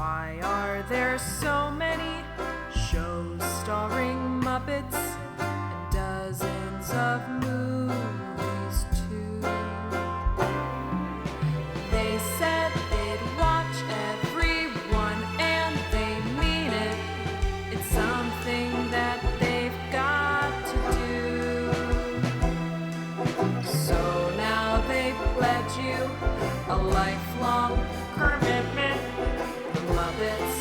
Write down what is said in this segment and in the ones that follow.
Why are there so many shows starring Muppets and dozens of movies too? They said they'd watch every one and they mean it. It's something that they've got to do. So now they've pledged you a lifelong commitment. The Muppets,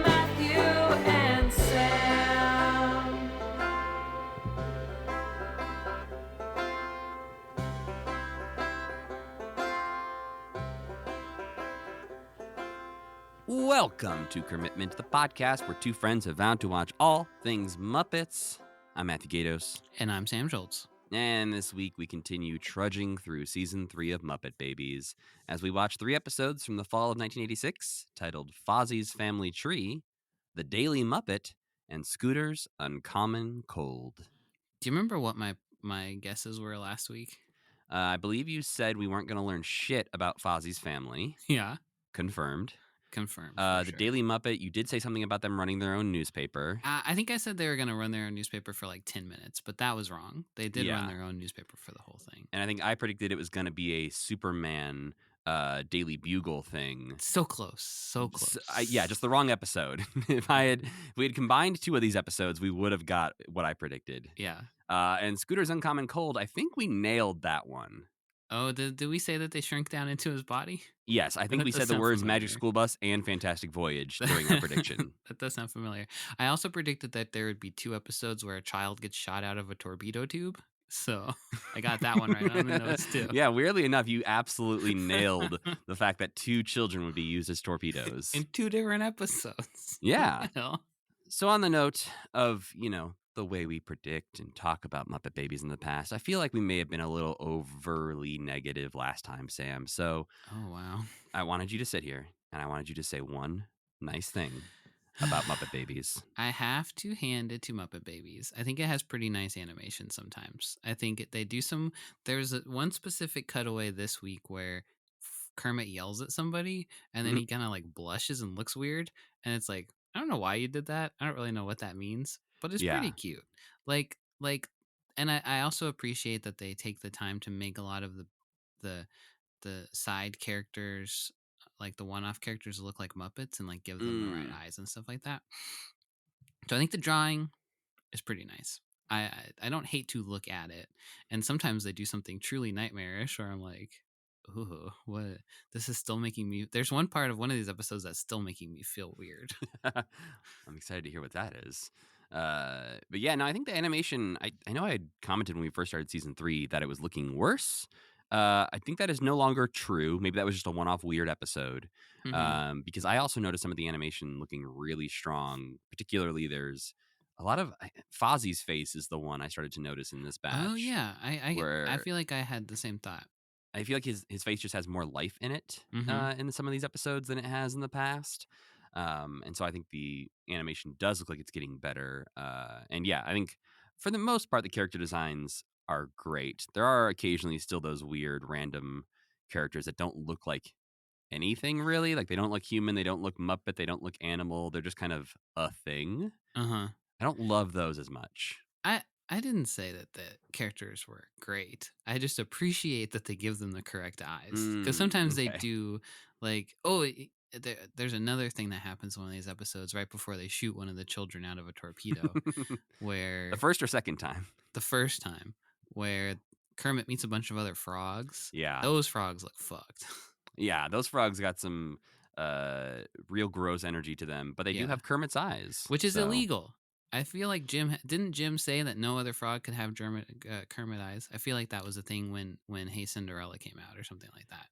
Matthew and Sam. Welcome to Commitment, the podcast where two friends have vowed to watch all things Muppets. I'm Matthew Gatos. And I'm Sam Schultz. And this week we continue trudging through season 3 of Muppet Babies as we watch 3 episodes from the fall of 1986 titled Fozzie's Family Tree, The Daily Muppet, and Scooter's Uncommon Cold. Do you remember what my guesses were last week? I believe you said we weren't going to learn shit about Fozzie's family. Yeah. Confirmed. Confirmed. The sure. Daily Muppet, you did say something about them running their own newspaper. I think I said they were going to run their own newspaper for like 10 minutes, but that was wrong. They did run their own newspaper for the whole thing. And I think I predicted it was going to be a Superman Daily Bugle thing. So close. So close. Just the wrong episode. If we had combined 2 of these episodes, we would have got what I predicted. Yeah. And Scooter's Uncommon Cold, I think we nailed that one. Oh, did we say that they shrink down into his body? Yes, I think we said the words Magic School Bus and Fantastic Voyage during our prediction. That does sound familiar. I also predicted that there would be 2 episodes where a child gets shot out of a torpedo tube. So I got that one right on the notes too. Yeah, weirdly enough, you absolutely nailed the fact that 2 children would be used as torpedoes. In 2 different episodes. Yeah. Well. So on the note of, the way we predict and talk about Muppet Babies in the past, I feel like we may have been a little overly negative last time, Sam. So Oh, wow. I wanted you to sit here and I wanted you to say one nice thing about Muppet Babies. I have to hand it to Muppet Babies. I think it has pretty nice animation sometimes. I think they do some. There's one specific cutaway this week where Kermit yells at somebody and then he kind of like blushes and looks weird. And it's like, I don't know why you did that. I don't really know what that means, but it's pretty cute. And I also appreciate that they take the time to make a lot of the side characters, like the one-off characters, look like Muppets and like give them the right eyes and stuff like that. So I think the drawing is pretty nice. I don't hate to look at it, and sometimes they do something truly nightmarish where I'm like, ooh, what? This is still making me. There's one part of one of these episodes that's still making me feel weird. I'm excited to hear what that is. But yeah, no, I think the animation, I know I had commented when we first started season 3 that it was looking worse. I think that is no longer true. Maybe that was just a one-off weird episode. Mm-hmm. Because I also noticed some of the animation looking really strong. Particularly, there's a lot of Fozzie's face is the one I started to notice in this batch. Oh yeah, I feel like I had the same thought. I feel like his face just has more life in it in some of these episodes than it has in the past. And so I think the animation does look like it's getting better. And yeah, I think for the most part, the character designs are great. There are occasionally still those weird random characters that don't look like anything really. Like they don't look human, they don't look Muppet, they don't look animal. They're just kind of a thing. Uh-huh. I don't love those as much. I didn't say that the characters were great. I just appreciate that they give them the correct eyes. Because sometimes they do, like, there's another thing that happens in one of these episodes right before they shoot one of the children out of a torpedo. Where the first or second time? The first time, where Kermit meets a bunch of other frogs. Yeah. Those frogs look fucked. Yeah, those frogs got some real gross energy to them, but they do have Kermit's eyes. Which is illegal. I feel like didn't Jim say that no other frog could have Kermit eyes? I feel like that was a thing when Hey Cinderella came out or something like that.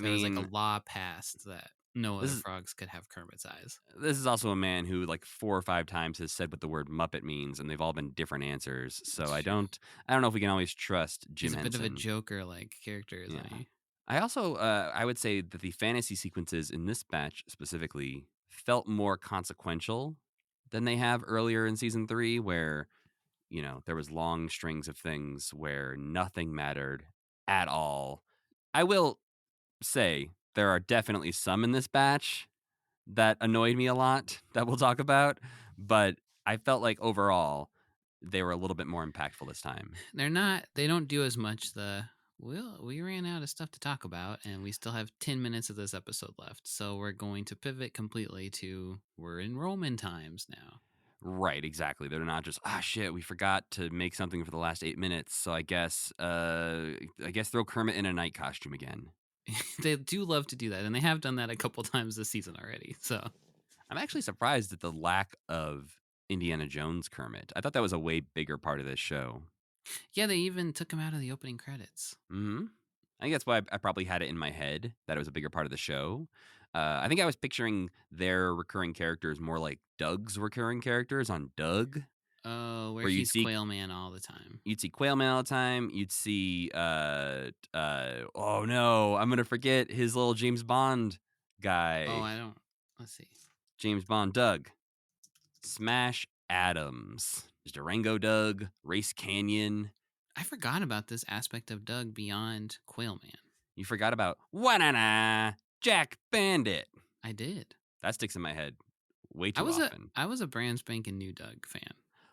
There was like a law passed that no other frogs could have Kermit's eyes. This is also a man who like 4 or 5 times has said what the word Muppet means, and they've all been different answers. So I don't know if we can always trust Jim Henson. He's a bit of a Joker-like character, isn't he? I also I would say that the fantasy sequences in this batch specifically felt more consequential than they have earlier in season 3, where there was long strings of things where nothing mattered at all. I will say there are definitely some in this batch that annoyed me a lot that we'll talk about, but I felt like overall they were a little bit more impactful this time. They don't do as much we ran out of stuff to talk about and we still have 10 minutes of this episode left. So we're going to pivot completely to we're in Roman times now. Right, exactly. They're not just, ah, shit, we forgot to make something for the last 8 minutes. So I guess throw Kermit in a night costume again. They do love to do that, and they have done that a couple times this season already. So I'm actually surprised at the lack of Indiana Jones Kermit. I thought that was a way bigger part of this show. yeah, they even took him out of the opening credits. Hmm. I think that's why I probably had it in my head that it was a bigger part of the show. I think I was picturing their recurring characters more like Doug's recurring characters on Doug, Oh, where where he's Quail Man all the time. you'd see Quailman all the time. You'd see oh no, I'm gonna forget his little James Bond Oh, guy. I don't. Let's see. James Bond Doug. Smash Adams. There's Durango Doug, Race Canyon. I forgot about this aspect of Doug beyond Quail Man. You forgot about Wanana Jack Bandit. I did. That sticks in my head way I too was often. a brand spanking new Doug fan,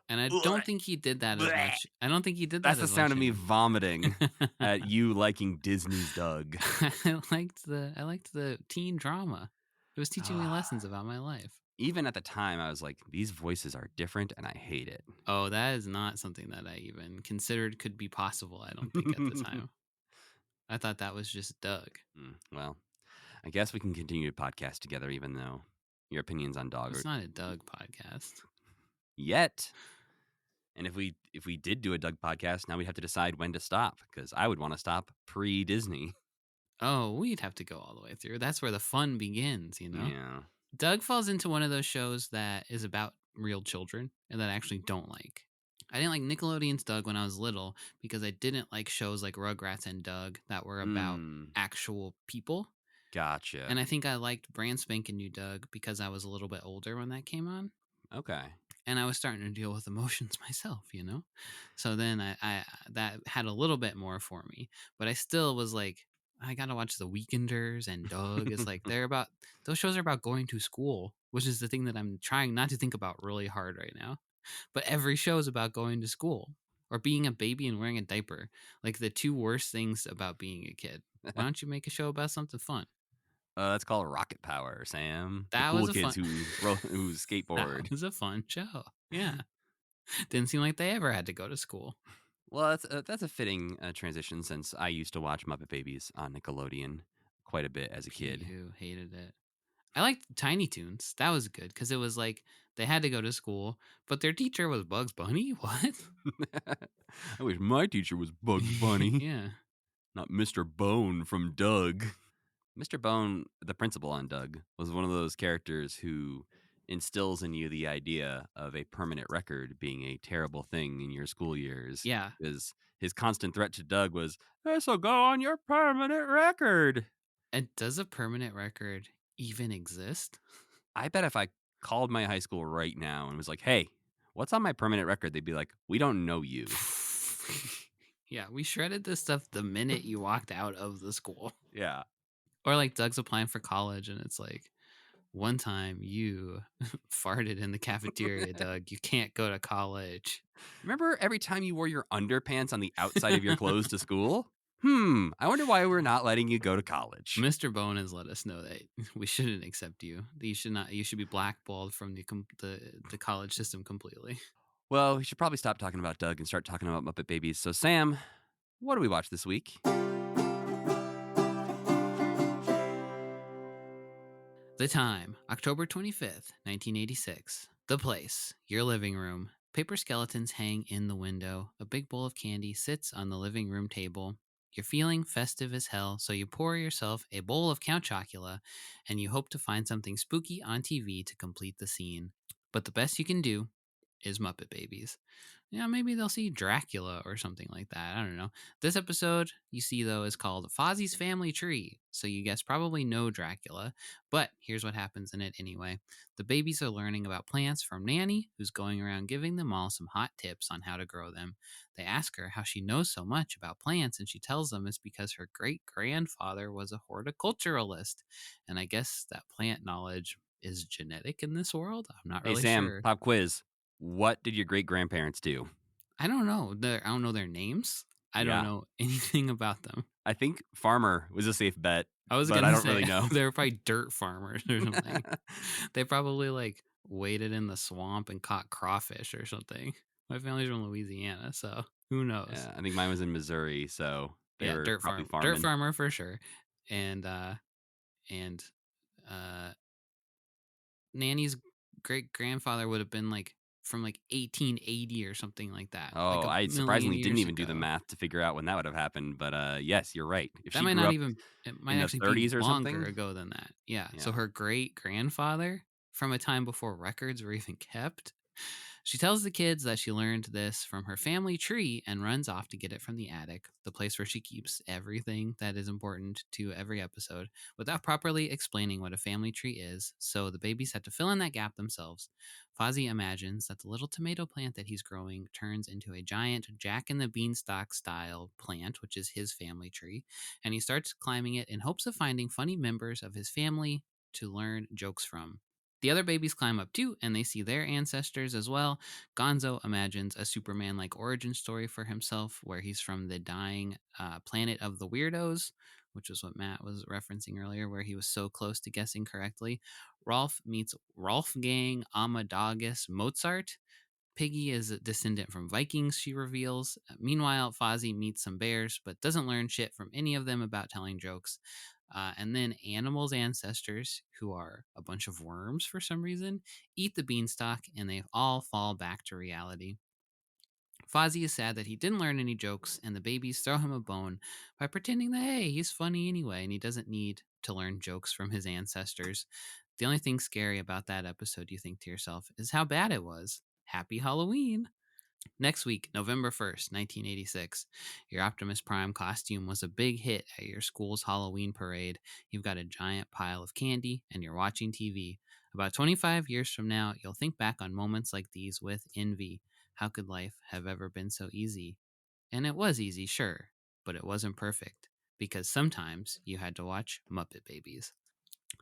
and I Blech. don't think he did that as Blech. much. I don't think he did That's that the as sound much of me anymore. vomiting at you liking Disney's Doug. I liked the teen drama. It was teaching me lessons about my life. Even at the time, I was like, these voices are different and I hate it. Oh, that is not something that I even considered could be possible, I don't think, at the time. I thought that was just Doug. Well, I guess we can continue to podcast together, even though your opinions on Dog It's are not a Doug podcast. yet. And if we did do a Doug podcast, now we'd have to decide when to stop, because I would want to stop pre-Disney. Oh, we'd have to go all the way through. That's where the fun begins, you know? Yeah. Doug falls into one of those shows that is about real children and that I actually don't like. I didn't like Nickelodeon's Doug when I was little because I didn't like shows like Rugrats and Doug that were about actual people. Gotcha. And I think I liked Brand Spanking New Doug because I was a little bit older when that came on. Okay. And I was starting to deal with emotions myself, you know? So then I that had a little bit more for me. But I still was like, I gotta watch The Weekenders and Doug. It's like those shows are about going to school, which is the thing that I'm trying not to think about really hard right now. But every show is about going to school or being a baby and wearing a diaper. Like the two worst things about being a kid. Why don't you make a show about something fun? That's called Rocket Power, Sam. That the cool was a kids fun- who skateboard. That was a fun show. Yeah. Didn't seem like they ever had to go to school. Well, that's a fitting transition since I used to watch Muppet Babies on Nickelodeon quite a bit as a kid. You hated it. I liked Tiny Toons. That was good because it was like they had to go to school, but their teacher was Bugs Bunny. What? I wish my teacher was Bugs Bunny, Yeah. not Mr. Bone from Doug. Mr. Bone, the principal on Doug, was one of those characters who instills in you the idea of a permanent record being a terrible thing in your school years. Yeah. Because his constant threat to Doug was, "This'll go on your permanent record." And does a permanent record even exist? I bet if I called my high school right now and was like, "Hey, what's on my permanent record?" they'd be like, "We don't know you." Yeah, we shredded this stuff the minute you walked out of the school. Yeah. Or like Doug's applying for college and it's like, one time you farted in the cafeteria, Doug. You can't go to college. Remember every time you wore your underpants on the outside of your clothes to school? I wonder why we're not letting you go to college. Mr. Bone has let us know that we shouldn't accept you. That you should not. You should be blackballed from the college system completely. Well, we should probably stop talking about Doug and start talking about Muppet Babies. So, Sam, what do we watch this week? The time, October 25th, 1986. The place, your living room. Paper skeletons hang in the window. A big bowl of candy sits on the living room table. You're feeling festive as hell, so you pour yourself a bowl of Count Chocula and you hope to find something spooky on TV to complete the scene. But the best you can do is Muppet Babies. Yeah, maybe they'll see Dracula or something like that. I don't know. This episode, you see, though, is called Fozzie's Family Tree. So you guess probably no Dracula. But here's what happens in it anyway. The babies are learning about plants from Nanny, who's going around giving them all some hot tips on how to grow them. They ask her how she knows so much about plants, and she tells them it's because her great grandfather was a horticulturalist. And I guess that plant knowledge is genetic in this world? I'm not Hey, really Sam, sure. pop quiz. What did your great grandparents do? I don't know. I don't know their names. I don't Yeah. know anything about them. I think farmer was a safe bet, I was but I gonna don't say really know. they're probably dirt farmers or something. They probably like waded in the swamp and caught crawfish or something. My family's from Louisiana, so who knows? Yeah, I think mine was in Missouri, so they Yeah, were probably dirt farming. farmer for sure. And and uh Nanny's great grandfather would have been like from like 1880 or something like that, like Oh, a I million surprisingly didn't years even do the ago. math to figure out when that would have happened, but yes, you're right. If That she might grew not up even, it might in the actually be 30s or longer something, ago than that. Yeah. So yeah. her great grandfather, from a time before records were even kept. She tells the kids that she learned this from her family tree and runs off to get it from the attic, the place where she keeps everything that is important to every episode, without properly explaining what a family tree is. So the babies had to fill in that gap themselves. Fozzie imagines that the little tomato plant that he's growing turns into a giant Jack and the Beanstalk style plant, which is his family tree, and he starts climbing it in hopes of finding funny members of his family to learn jokes from. The other babies climb up too, and they see their ancestors as well. Gonzo imagines a Superman like origin story for himself, where he's from the dying planet of the weirdos, which was what Matt was referencing earlier, where he was so close to guessing correctly. Rolf meets Rolfgang Amadeus Mozart. Piggy is a descendant from Vikings, she reveals. Meanwhile, Fozzie meets some bears, but doesn't learn shit from any of them about telling jokes. And then Animal's ancestors, who are a bunch of worms for some reason, eat the beanstalk and they all fall back to reality. Fozzie is sad that he didn't learn any jokes, and the babies throw him a bone by pretending that, hey, he's funny anyway, and he doesn't need to learn jokes from his ancestors. The only thing scary about that episode, you think to yourself, is how bad it was. Happy Halloween! Next week, November 1st, 1986, your Optimus Prime costume was a big hit at your school's Halloween parade. You've got a giant pile of candy and you're watching TV. About 25 years from now, you'll think back on moments like these with envy. How could life have ever been so easy? And it was easy, sure, but it wasn't perfect because sometimes you had to watch Muppet Babies.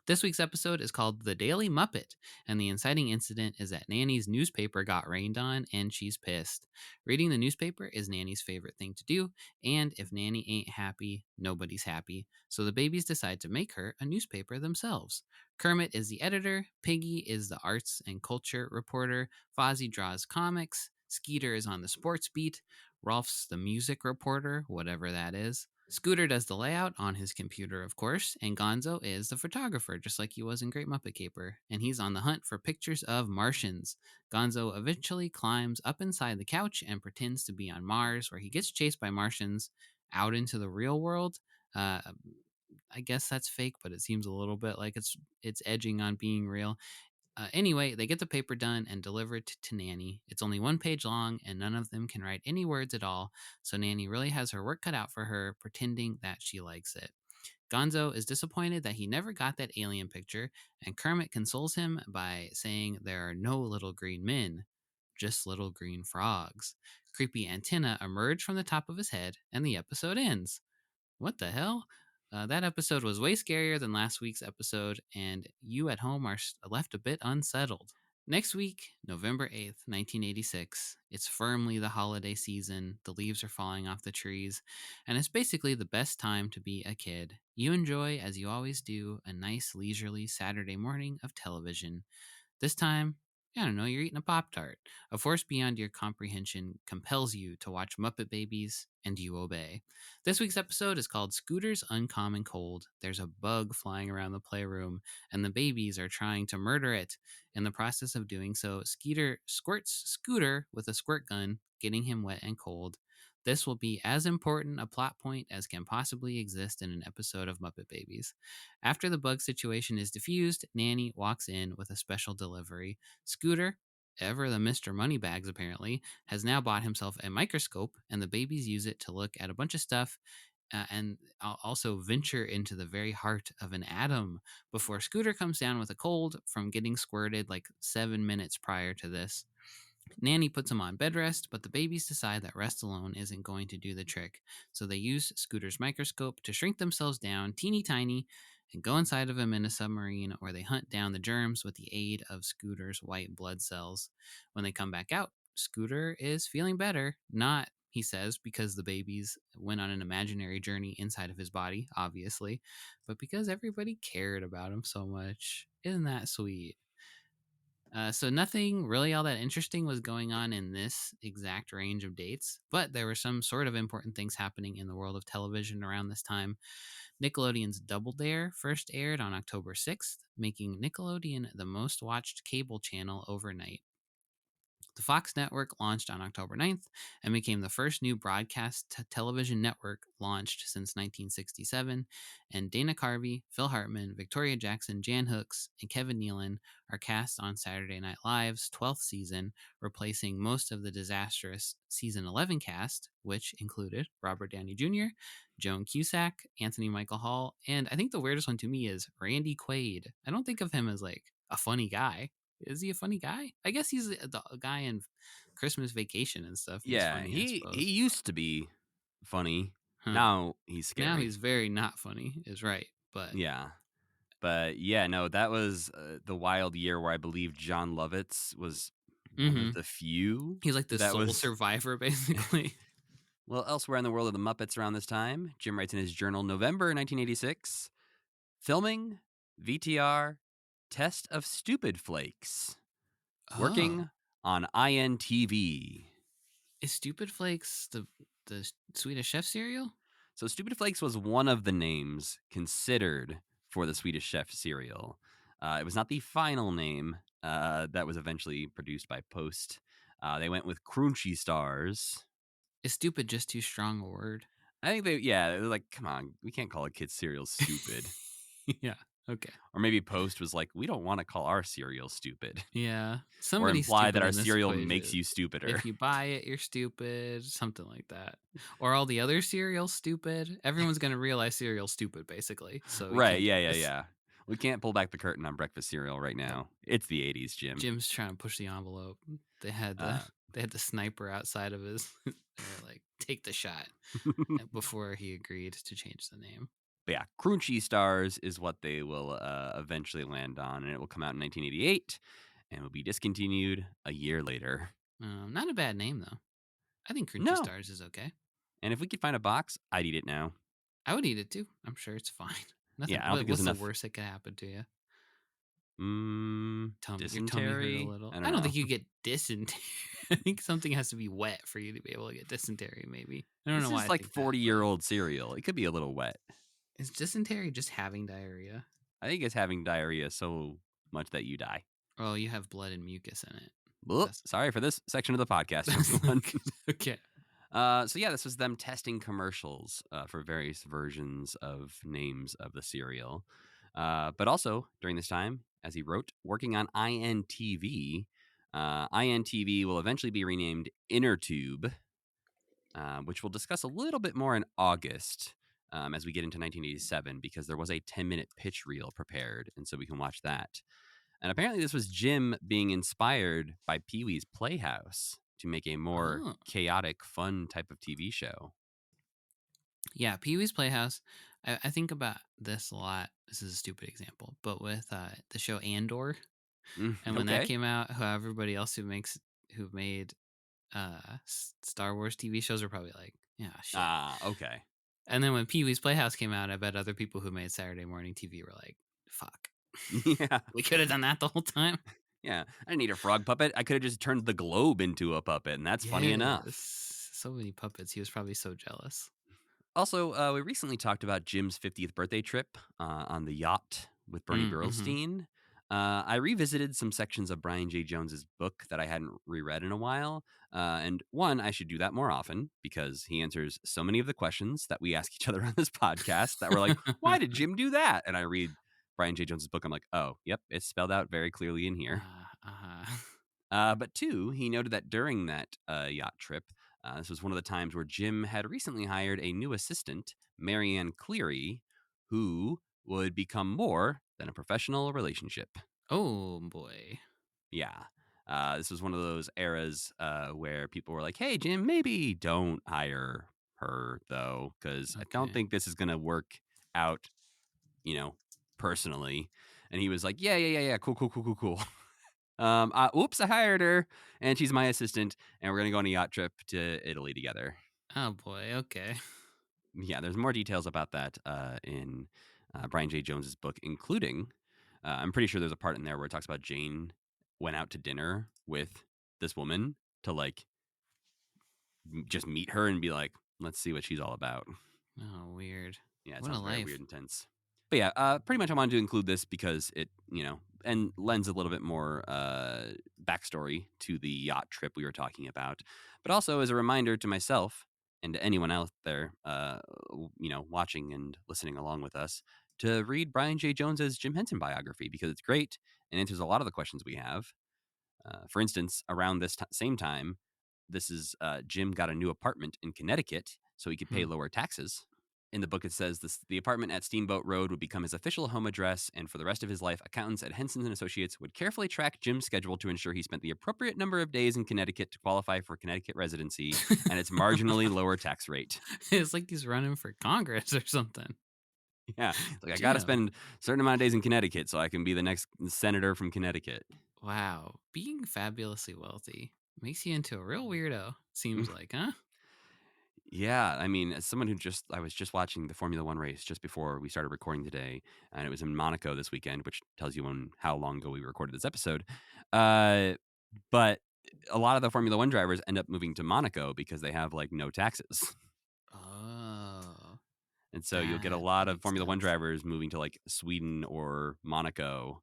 This week's episode is called The Daily Muppet, and the inciting incident is that Nanny's newspaper got rained on and she's pissed. Reading the newspaper is Nanny's favorite thing to do, and if Nanny ain't happy, nobody's happy. So the babies decide to make her a newspaper themselves. Kermit is the editor, Piggy is the arts and culture reporter, Fozzie draws comics, Skeeter is on the sports beat, Rolf's the music reporter, whatever that is. Scooter does the layout on his computer, of course, and Gonzo is the photographer, just like he was in Great Muppet Caper, and he's on the hunt for pictures of Martians. Gonzo eventually climbs up inside the couch and pretends to be on Mars, where he gets chased by Martians out into the real world. Uh, I guess that's fake, but it seems a little bit like it's edging on being real. Anyway, they get the paper done and deliver it to Nanny. It's only one page long, and none of them can write any words at all, so Nanny really has her work cut out for her, pretending that she likes it. Gonzo is disappointed that he never got that alien picture, and Kermit consoles him by saying there are no little green men, just little green frogs. Creepy antenna emerge from the top of his head, and the episode ends. What the hell? That episode was way scarier than last week's episode, and you at home are left a bit unsettled. Next week, November 8th, 1986, it's firmly the holiday season, the leaves are falling off the trees, and it's basically the best time to be a kid. You enjoy, as you always do, a nice leisurely Saturday morning of television. This time, I don't know, you're eating a Pop Tart. A force beyond your comprehension compels you to watch Muppet Babies, and you obey. This week's episode is called Scooter's Uncommon Cold. There's a bug flying around the playroom, and the babies are trying to murder it. In the process of doing so, Skeeter squirts Scooter with a squirt gun, getting him wet and cold. This will be as important a plot point as can possibly exist in an episode of Muppet Babies. After the bug situation is diffused, Nanny walks in with a special delivery. Scooter, ever the Mr. Moneybags apparently, has now bought himself a microscope, and the babies use it to look at a bunch of stuff and also venture into the very heart of an atom before Scooter comes down with a cold from getting squirted like 7 minutes prior to this. Nanny puts him on bed rest, but the babies decide that rest alone isn't going to do the trick. So they use Scooter's microscope to shrink themselves down teeny tiny and go inside of him in a submarine where they hunt down the germs with the aid of Scooter's white blood cells. When they come back out, Scooter is feeling better, not, he says, because the babies went on an imaginary journey inside of his body, obviously, but because everybody cared about him so much. Isn't that sweet? So nothing really all that interesting was going on in this exact range of dates, but there were some sort of important things happening in the world of television around this time. Nickelodeon's Double Dare first aired on October 6th, making Nickelodeon the most watched cable channel overnight. The Fox network launched on October 9th and became the first new broadcast television network launched since 1967. And Dana Carvey, Phil Hartman, Victoria Jackson, Jan Hooks, and Kevin Nealon are cast on Saturday Night Live's 12th season, replacing most of the disastrous season 11 cast, which included Robert Downey Jr., Joan Cusack, Anthony Michael Hall, and I think the weirdest one to me is Randy Quaid. I don't think of him as like a funny guy. Is he a funny guy? I guess he's the guy in Christmas Vacation and stuff. He's Yeah, funny, I he suppose. used to be funny. Huh. Now he's scary. Now he's very not funny, is right. But yeah. But yeah, no, that was the wild year where I believe John Lovitz was one of the few. he's like the that sole was survivor, basically. Well, elsewhere in the world of the Muppets around this time, Jim writes in his journal, November 1986, filming, VTR, test of Stupid Flakes, working on INTV. Is Stupid Flakes the Swedish Chef cereal? So Stupid Flakes was one of the names considered for the Swedish Chef cereal. It was not the final name that was eventually produced by Post. They went with Crunchy Stars. Is stupid just too strong a word? I think they're like, come on, we can't call a kid's cereal stupid. Yeah. Okay. Or maybe Post was like, we don't want to call our cereal stupid. Yeah. Or Somebody's imply that stupid our in this cereal equation. makes you stupider. If you buy it, you're stupid. Something like that. Or all the other cereals stupid. Everyone's going to realize cereal's stupid, basically. So we Right, can't do yeah. this. We can't pull back the curtain on breakfast cereal right now. It's the 80s, Jim. Jim's trying to push the envelope. They had the sniper outside of his. They were like, take the shot before he agreed to change the name. But yeah, Crunchy Stars is what they will eventually land on, and it will come out in 1988 and will be discontinued a year later. Not a bad name, though. I think Crunchy No. Stars is okay. And if we could find a box, I'd eat it now. I would eat it too. I'm sure it's fine. Nothing. Yeah, I don't think what's there's the enough. worst that could happen to you? Dysentery? Your tummy hurt a little. I don't think you get dysentery. I think something has to be wet for you to be able to get dysentery. Maybe I don't know why. This is like 40-year-old cereal. It could be a little wet. Is dysentery just having diarrhea? I think it's having diarrhea so much that you die. Oh, you have blood and mucus in it. Oops, sorry for this section of the podcast, everyone. Okay. So yeah, this was them testing commercials for various versions of names of the cereal. But also during this time, as he wrote, working on INTV. INTV will eventually be renamed InnerTube, which we'll discuss a little bit more in August as we get into 1987, because there was a 10-minute pitch reel prepared, and so we can watch that. And apparently this was Jim being inspired by Pee-wee's Playhouse to make a more chaotic, fun type of TV show. Yeah, Pee-wee's Playhouse. I think about this a lot. This is a stupid example, but with the show Andor, and when that came out, everybody else who made Star Wars TV shows are probably like, yeah, shit. Okay. And then when Pee-wee's Playhouse came out, I bet other people who made Saturday morning TV were like, fuck. Yeah. We could have done that the whole time. Yeah. I didn't need a frog puppet. I could have just turned the globe into a puppet, and that's funny enough. So many puppets. He was probably so jealous. Also, we recently talked about Jim's 50th birthday trip on the yacht with Bernie Burlstein. I revisited some sections of Brian J. Jones's book that I hadn't reread in a while. And one, I should do that more often because he answers so many of the questions that we ask each other on this podcast that we're like, why did Jim do that? And I read Brian J. Jones's book. I'm like, oh, yep, it's spelled out very clearly in here. But two, he noted that during that yacht trip, this was one of the times where Jim had recently hired a new assistant, Marianne Cleary, who would become more than a professional relationship. Oh, boy. Yeah. This was one of those eras where people were like, hey, Jim, maybe don't hire her, though, because I don't think this is going to work out, personally. And he was like, yeah, cool. Oops, I hired her, and she's my assistant, and we're gonna go on a yacht trip to Italy together. Oh boy. Okay. Yeah, there's more details about that in Brian J. Jones's book, including I'm pretty sure there's a part in there where it talks about Jane went out to dinner with this woman to like just meet her and be like, let's see what she's all about. Oh, weird. Yeah, it What a sounds very life. weird and tense. But yeah, pretty much I wanted to include this because it, and lends a little bit more backstory to the yacht trip we were talking about, but also as a reminder to myself and to anyone out there, watching and listening along with us, to read Brian J. Jones's Jim Henson biography because it's great and answers a lot of the questions we have. For instance, around this same time, this is Jim got a new apartment in Connecticut so he could pay lower taxes. In the book, it says the apartment at Steamboat Road would become his official home address, and for the rest of his life, accountants at Henson and Associates would carefully track Jim's schedule to ensure he spent the appropriate number of days in Connecticut to qualify for Connecticut residency and its marginally lower tax rate. It's like he's running for Congress or something. Yeah, like I got to Jim. spend a certain amount of days in Connecticut so I can be the next senator from Connecticut. Wow. Being fabulously wealthy makes you into a real weirdo, seems like, huh? Yeah, I mean, as someone I was just watching the Formula One race just before we started recording today, and it was in Monaco this weekend, which tells you how long ago we recorded this episode. But a lot of the Formula One drivers end up moving to Monaco because they have like no taxes. Oh. And so you'll get a That lot of makes Formula One sense. drivers moving to like Sweden or Monaco.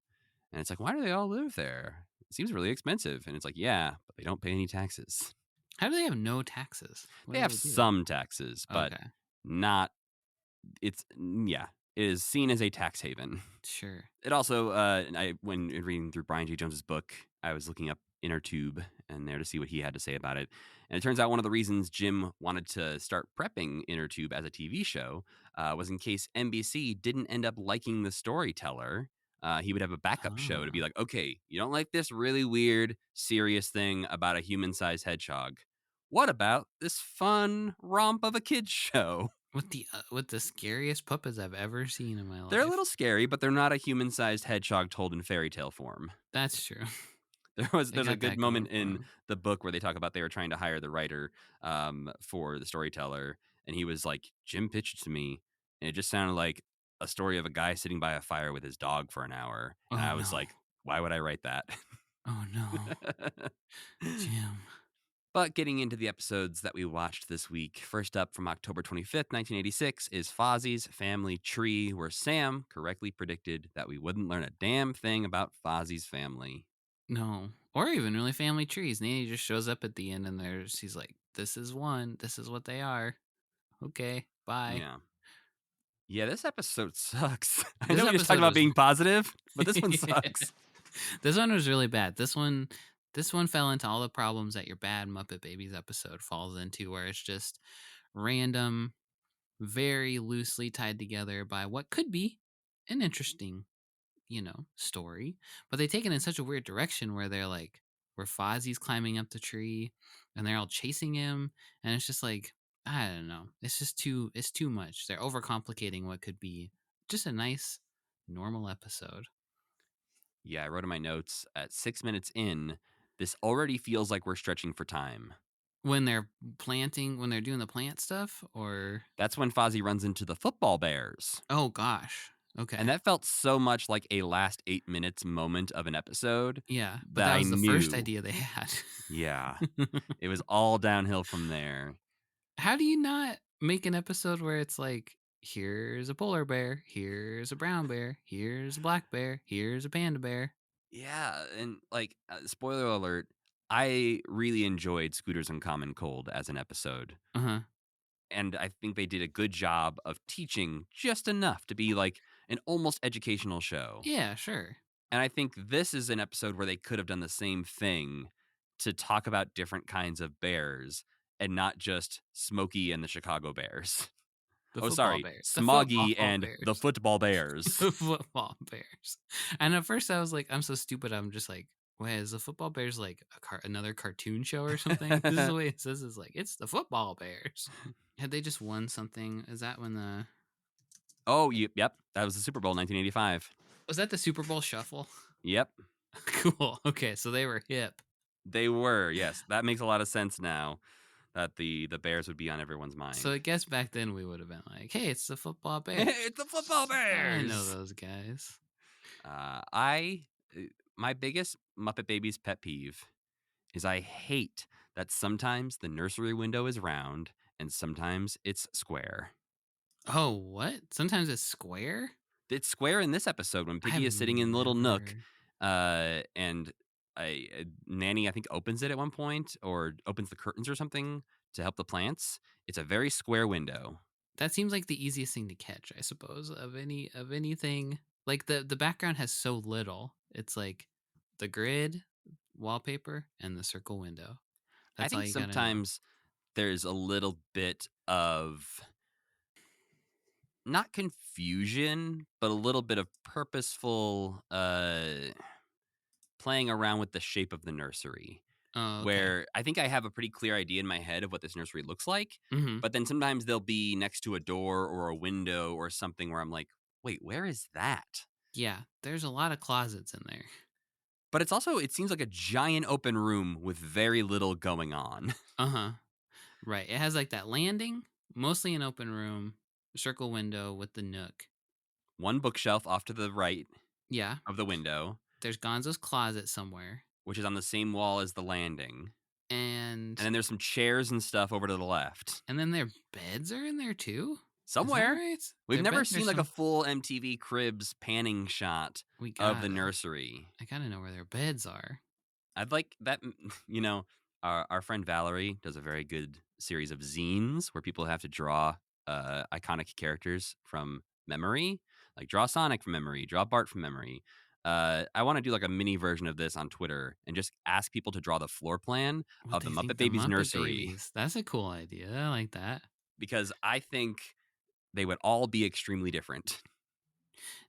And it's like, why do they all live there? It seems really expensive. And it's like, yeah, but they don't pay any taxes. How do they have no taxes? What They do have they do? some taxes, but Okay. not it is seen as a tax haven. Sure. It also, when reading through Brian J. Jones's book, I was looking up Inner Tube and there to see what he had to say about it. And it turns out one of the reasons Jim wanted to start prepping Inner Tube as a TV show was in case NBC didn't end up liking the storyteller. He would have a backup show to be like, okay, you don't like this really weird, serious thing about a human-sized hedgehog. What about this fun romp of a kid's show? With the scariest puppets I've ever seen in my life. They're a little scary, but they're not a human-sized hedgehog told in fairy tale form. That's true. They There's a got good that going moment for in 'em. the book where they talk about they were trying to hire the writer for the storyteller, and he was like, Jim pitched to me, and it just sounded like a story of a guy sitting by a fire with his dog for an hour, and Oh I was no. like, why would I write that? Oh no. Jim. But getting into the episodes that we watched this week, first up from October 25th, 1986, is Fozzie's Family Tree, where Sam correctly predicted that we wouldn't learn a damn thing about Fozzie's family. No. Or even really family trees. Nanny just shows up at the end and he's like, this is one. This is what they are. Okay. Bye. Yeah. Yeah, this episode sucks. I This know we just talked episode about was being positive, but this one sucks. This one was really bad. This one fell into all the problems that your bad Muppet Babies episode falls into, where it's just random, very loosely tied together by what could be an interesting, story. But they take it in such a weird direction where they're like, where Fozzie's climbing up the tree and they're all chasing him. And it's just like, I don't know. It's too much. They're overcomplicating what could be just a nice, normal episode. Yeah, I wrote in my notes at 6 minutes in, this already feels like we're stretching for time. When they're doing the plant stuff, or That's when Fozzie runs into the football bears. oh gosh, okay, And that felt so much like a last 8 minutes moment of an episode yeah, but that that I was the first knew. idea they had. Yeah, it was all downhill from there. How do you not make an episode where it's like, here's a polar bear, here's a brown bear, here's a black bear, here's a panda bear? Yeah, and like, spoiler alert, I really enjoyed Scooter's Uncommon Cold as an episode. Uh huh. And I think they did a good job of teaching just enough to be like an almost educational show. Yeah, sure. And I think this is an episode where they could have done the same thing to talk about different kinds of bears and not just Smokey and the Chicago Bears. The Oh, football sorry, bears. The Smoggy football and bears. the Football Bears. The football bears. And at first I was like, I'm so stupid. I'm just like, wait, is the football bears like another cartoon show or something? This is the way it says. It's like, it's the football bears. Had they just won something? Is that when Oh, yep. That was the Super Bowl 1985. Was that the Super Bowl shuffle? Yep, Cool. Okay, so they were hip. they were. Yes, that makes a lot of sense now that the Bears would be on everyone's So mind. I guess back then we would have been like, "Hey, it's the football Bears." It's the football I know Bears. those guys. I my biggest Muppet Babies pet peeve is I hate that sometimes the nursery window is round and sometimes it's square. Oh, what? Sometimes it's square? It's square in this episode when Piggy I've is sitting in the little nook, never. and Nanny I think opens it at one point or opens the curtains or something to help the plants. It's a very square window. That seems like the easiest thing to catch, I suppose, of anything. Like the background has so little. It's like the grid, wallpaper, and the circle window. I That's all think you got to know. sometimes there's a little bit of not confusion, but a little bit of purposeful playing around with the shape of the nursery. Oh, okay. Where I think I have a pretty clear idea in my head of what this nursery looks like, Mhm. but then sometimes they'll be next to a door or a window or something where I'm like, wait, where is that? Yeah, there's a lot of closets in there. But it's also, it seems like a giant open room with very little going on. Uh-huh. Right. It has like that landing, mostly an open room, circle window with the nook. One bookshelf off to the right Yeah. of the window, There's Gonzo's closet somewhere. which is on the same wall as the landing. And And then there's some chairs and stuff over to the left. and then their beds are in there too? Is that Somewhere. right? We've Their never beds are seen like a some full MTV Cribs panning shot we of the gotta. nursery. I gotta know where their beds are. I'd like that, our friend Valerie does a very good series of zines where people have to draw iconic characters from memory, like draw Sonic from memory, draw Bart from memory. I want to do like a mini version of this on Twitter and just ask people to draw the floor plan What of they the think Muppet the Babies Muppet nursery Babies. That's a cool idea. I like that. because I think they would all be extremely different.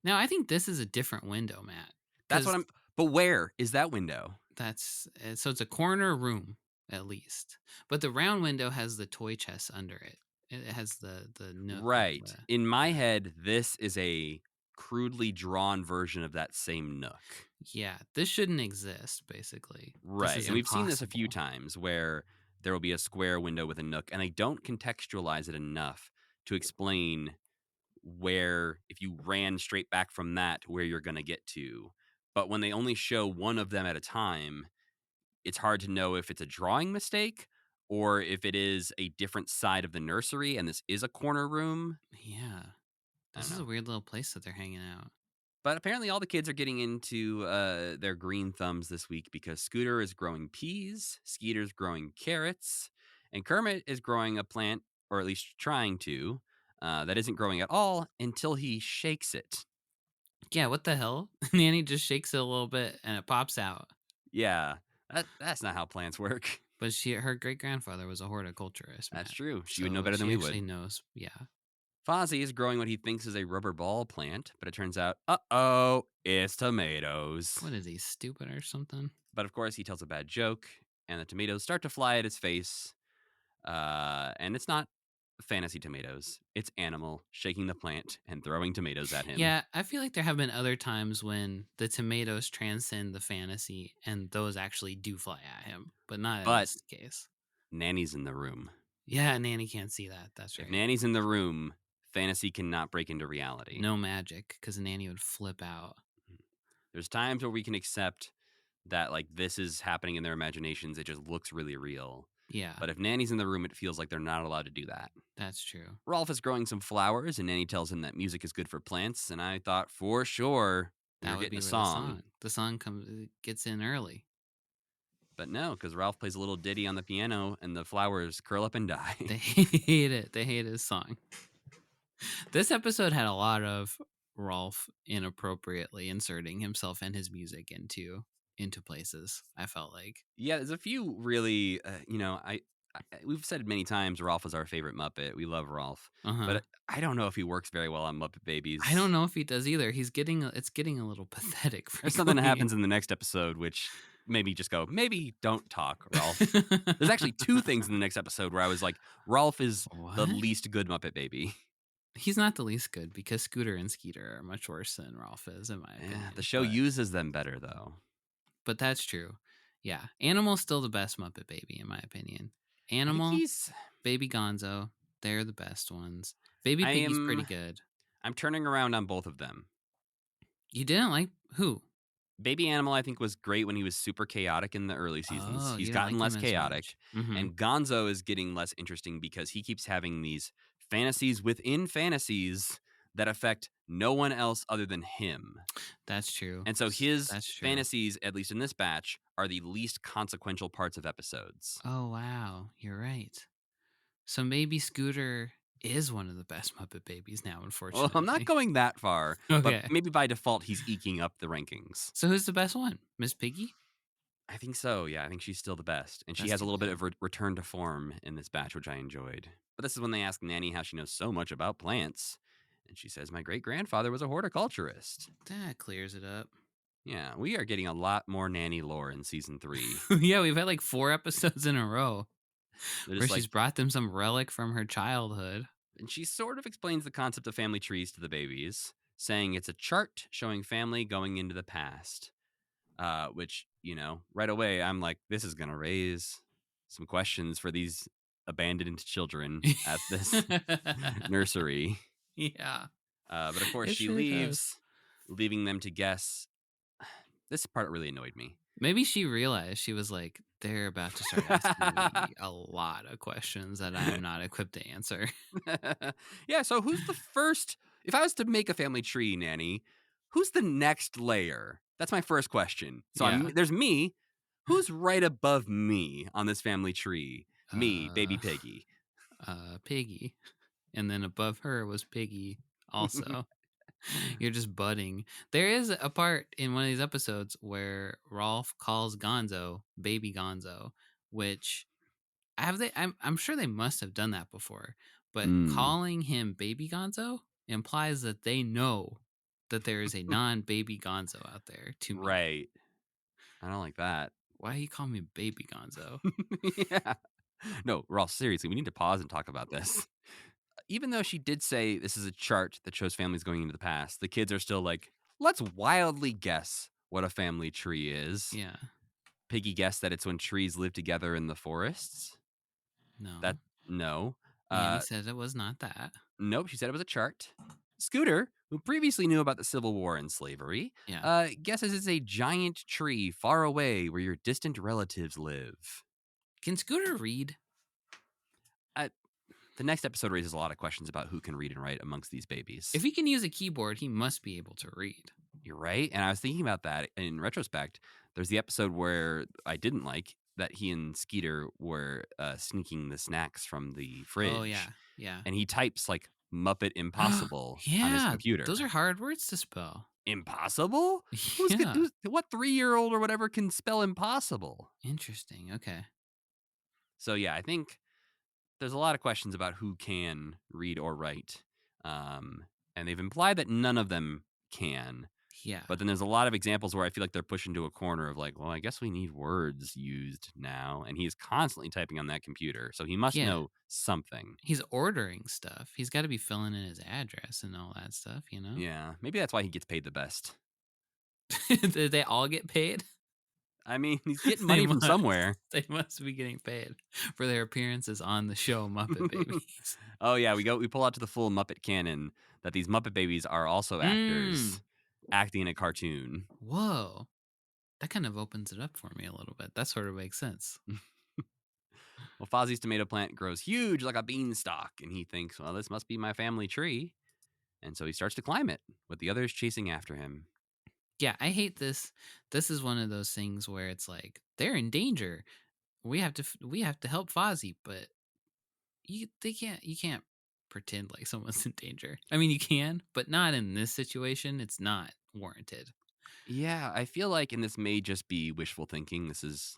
Now I think this is a different window, Matt. That's what Because I'm. But where is that window? that's so it's a corner room at least. But the round window has the toy chest under it. It has the nook with Right. the In my head, this is a crudely drawn version of that same nook. yeah. This shouldn't exist. Basically, this Right. is And we've seen this a few impossible. times where there will be a square window with a nook, and they don't contextualize it enough to explain where, if you ran straight back from that, where you're going to get to. But when they only show one of them at a time, it's hard to know if it's a drawing mistake or if it is a different side of the nursery and this is a corner room. Yeah, I this don't is know. a weird little place that they're hanging out. But apparently, all the kids are getting into their green thumbs this week because Scooter is growing peas, Skeeter's growing carrots, and Kermit is growing a plant, or at least trying to, that isn't growing at all until he shakes it. Yeah, what the hell? Nanny just shakes it a little bit and it pops out. Yeah, that's not how plants work. But her great grandfather was a horticulturist, That's Matt. true. She would know So better than she we actually would. knows. Yeah. Fozzie is growing what he thinks is a rubber ball plant, but it turns out, it's tomatoes. What is he, stupid or something? But of course, he tells a bad joke, and the tomatoes start to fly at his face. And it's not fantasy tomatoes, it's Animal shaking the plant and throwing tomatoes at him. Yeah, I feel like there have been other times when the tomatoes transcend the fantasy and those actually do fly at him, but not in But this case. Nanny's in the room. Yeah, Nanny can't see that. That's If right. Nanny's in the room, fantasy cannot break into reality. No magic, because Nanny would flip out. There's times where we can accept that, like, this is happening in their imaginations. It just looks really real. Yeah, But if Nanny's in the room, it feels like they're not allowed to do that. that's true. Rolf is growing some flowers, and Nanny tells him that music is good for plants. And I thought for sure we That were would getting be a where song. the song gets in early. But no, because Ralph plays a little ditty on the piano, and the flowers curl up and die. They hate it. They hate his song. This episode had a lot of Rolf inappropriately inserting himself and his music into places. I felt like. Yeah, there's a few really, we've said many times Rolf is our favorite Muppet. We love Rolf, but I don't know if he works very well on Muppet Babies. I don't know if he does either. It's getting a little pathetic. There's something that happens in the next episode which made me just go, maybe don't talk, Rolf. There's actually two things in the next episode where I was like, Rolf is the What? least good Muppet Baby. He's not the least good because Scooter and Skeeter are much worse than Rolf is, in my Yeah, the opinion. show uses them better though. But that's true. Yeah. Animal's still the best Muppet Baby, in my opinion. I think Animal, he's. Baby Gonzo, they're the best ones. Baby I Piggy's pretty am. good. I'm turning around on both of them. You didn't like who? Baby Animal, I think, was great when he was super chaotic in the early seasons. Oh, He's you didn't gotten like him less as much. chaotic. And Gonzo is getting less interesting because he keeps having these fantasies within fantasies that affect no one else other than him. That's true. And so his That's true. fantasies, at least in this batch, are the least consequential parts of episodes. Oh, wow. You're right. So maybe Scooter is one of the best Muppet Babies now, Well, unfortunately. I'm not going that far, but Okay. maybe by default he's eking up the rankings. So who's the best one? Miss Piggy? I think so. Yeah, I think she's still the best. And she That's has a too little bit bad. of return to form in this batch, which I enjoyed. But this is when they ask Nanny how she knows so much about plants. And she says, my great grandfather was a horticulturist. That clears it up. Yeah, we are getting a lot more Nanny lore in season 3. Yeah, we've had like 4 episodes in a row They're where just she's like, brought them some relic from her childhood. and she sort of explains the concept of family trees to the babies, saying it's a chart showing family going into the past. Which, right away I'm like, this is going to raise some questions for these abandoned children at this nursery. Yeah, But of course it she sure does. leaves, leaving them to guess. This part really annoyed me. Maybe she realized, she was like, they're about to start asking me a lot of questions that I'm not equipped to answer. Yeah, so who's the first? If I was to make a family tree, Nanny, who's the next layer? That's my first question. So Yeah. there's me. Who's right above me on this family tree? Me, baby Uh, Piggy. Piggy. And then above her was Piggy also. You're just budding. There is a part in one of these episodes where Rolf calls Gonzo Baby Gonzo, which I'm sure they must have done that before. But Mm, calling him Baby Gonzo implies that they know that there is a non-Baby Gonzo out there to me. right. I don't like that. Why do you call me Baby Gonzo? Yeah. No, Ross, seriously, we need to pause and talk about this. Even though she did say this is a chart that shows families going into the past, the kids are still like, let's wildly guess what a family tree is. Yeah. Piggy guessed that it's when trees live together in the forests. No. No. Nanny said it was not that. Nope, she said it was a chart. Scooter, who previously knew about the Civil War and slavery, Yeah. guesses it's a giant tree far away where your distant relatives live. Can Scooter read? The next episode raises a lot of questions about who can read and write amongst these babies. If he can use a keyboard, he must be able to read. You're right. And I was thinking about that in retrospect. There's the episode where I didn't like that he and Skeeter were sneaking the snacks from the fridge. Oh, yeah. Yeah. And he types like Muppet Impossible on his Yeah. computer. Those are hard words to spell. Impossible? Yeah. What 3-year-old or whatever can spell impossible? Interesting. Okay. So, yeah, I think there's a lot of questions about who can read or write. And they've implied that none of them can. Yeah. But then there's a lot of examples where I feel like they're pushed into a corner of like, well, I guess we need words used now. And he is constantly typing on that computer. So he must know something. He's ordering stuff. He's got to be filling in his address and all that stuff, you know? Yeah. Maybe that's why he gets paid the best. Did they all get paid? I mean, he's getting money from somewhere. They must be getting paid for their appearances on the show Muppet Babies. Oh, yeah. We pull out to the full Muppet canon that these Muppet Babies are also actors acting in a cartoon. Whoa. That kind of opens it up for me a little bit. That sort of makes sense. Well, Fozzie's tomato plant grows huge like a beanstalk, and he thinks, well, this must be my family tree. And so he starts to climb it, with the others chasing after him. Yeah, I hate this. This is one of those things where it's like they're in danger. We have to help Fozzie, but you can't pretend like someone's in danger. I mean, you can, but not in this situation. It's not warranted. Yeah, I feel like, and this may just be wishful thinking, this is,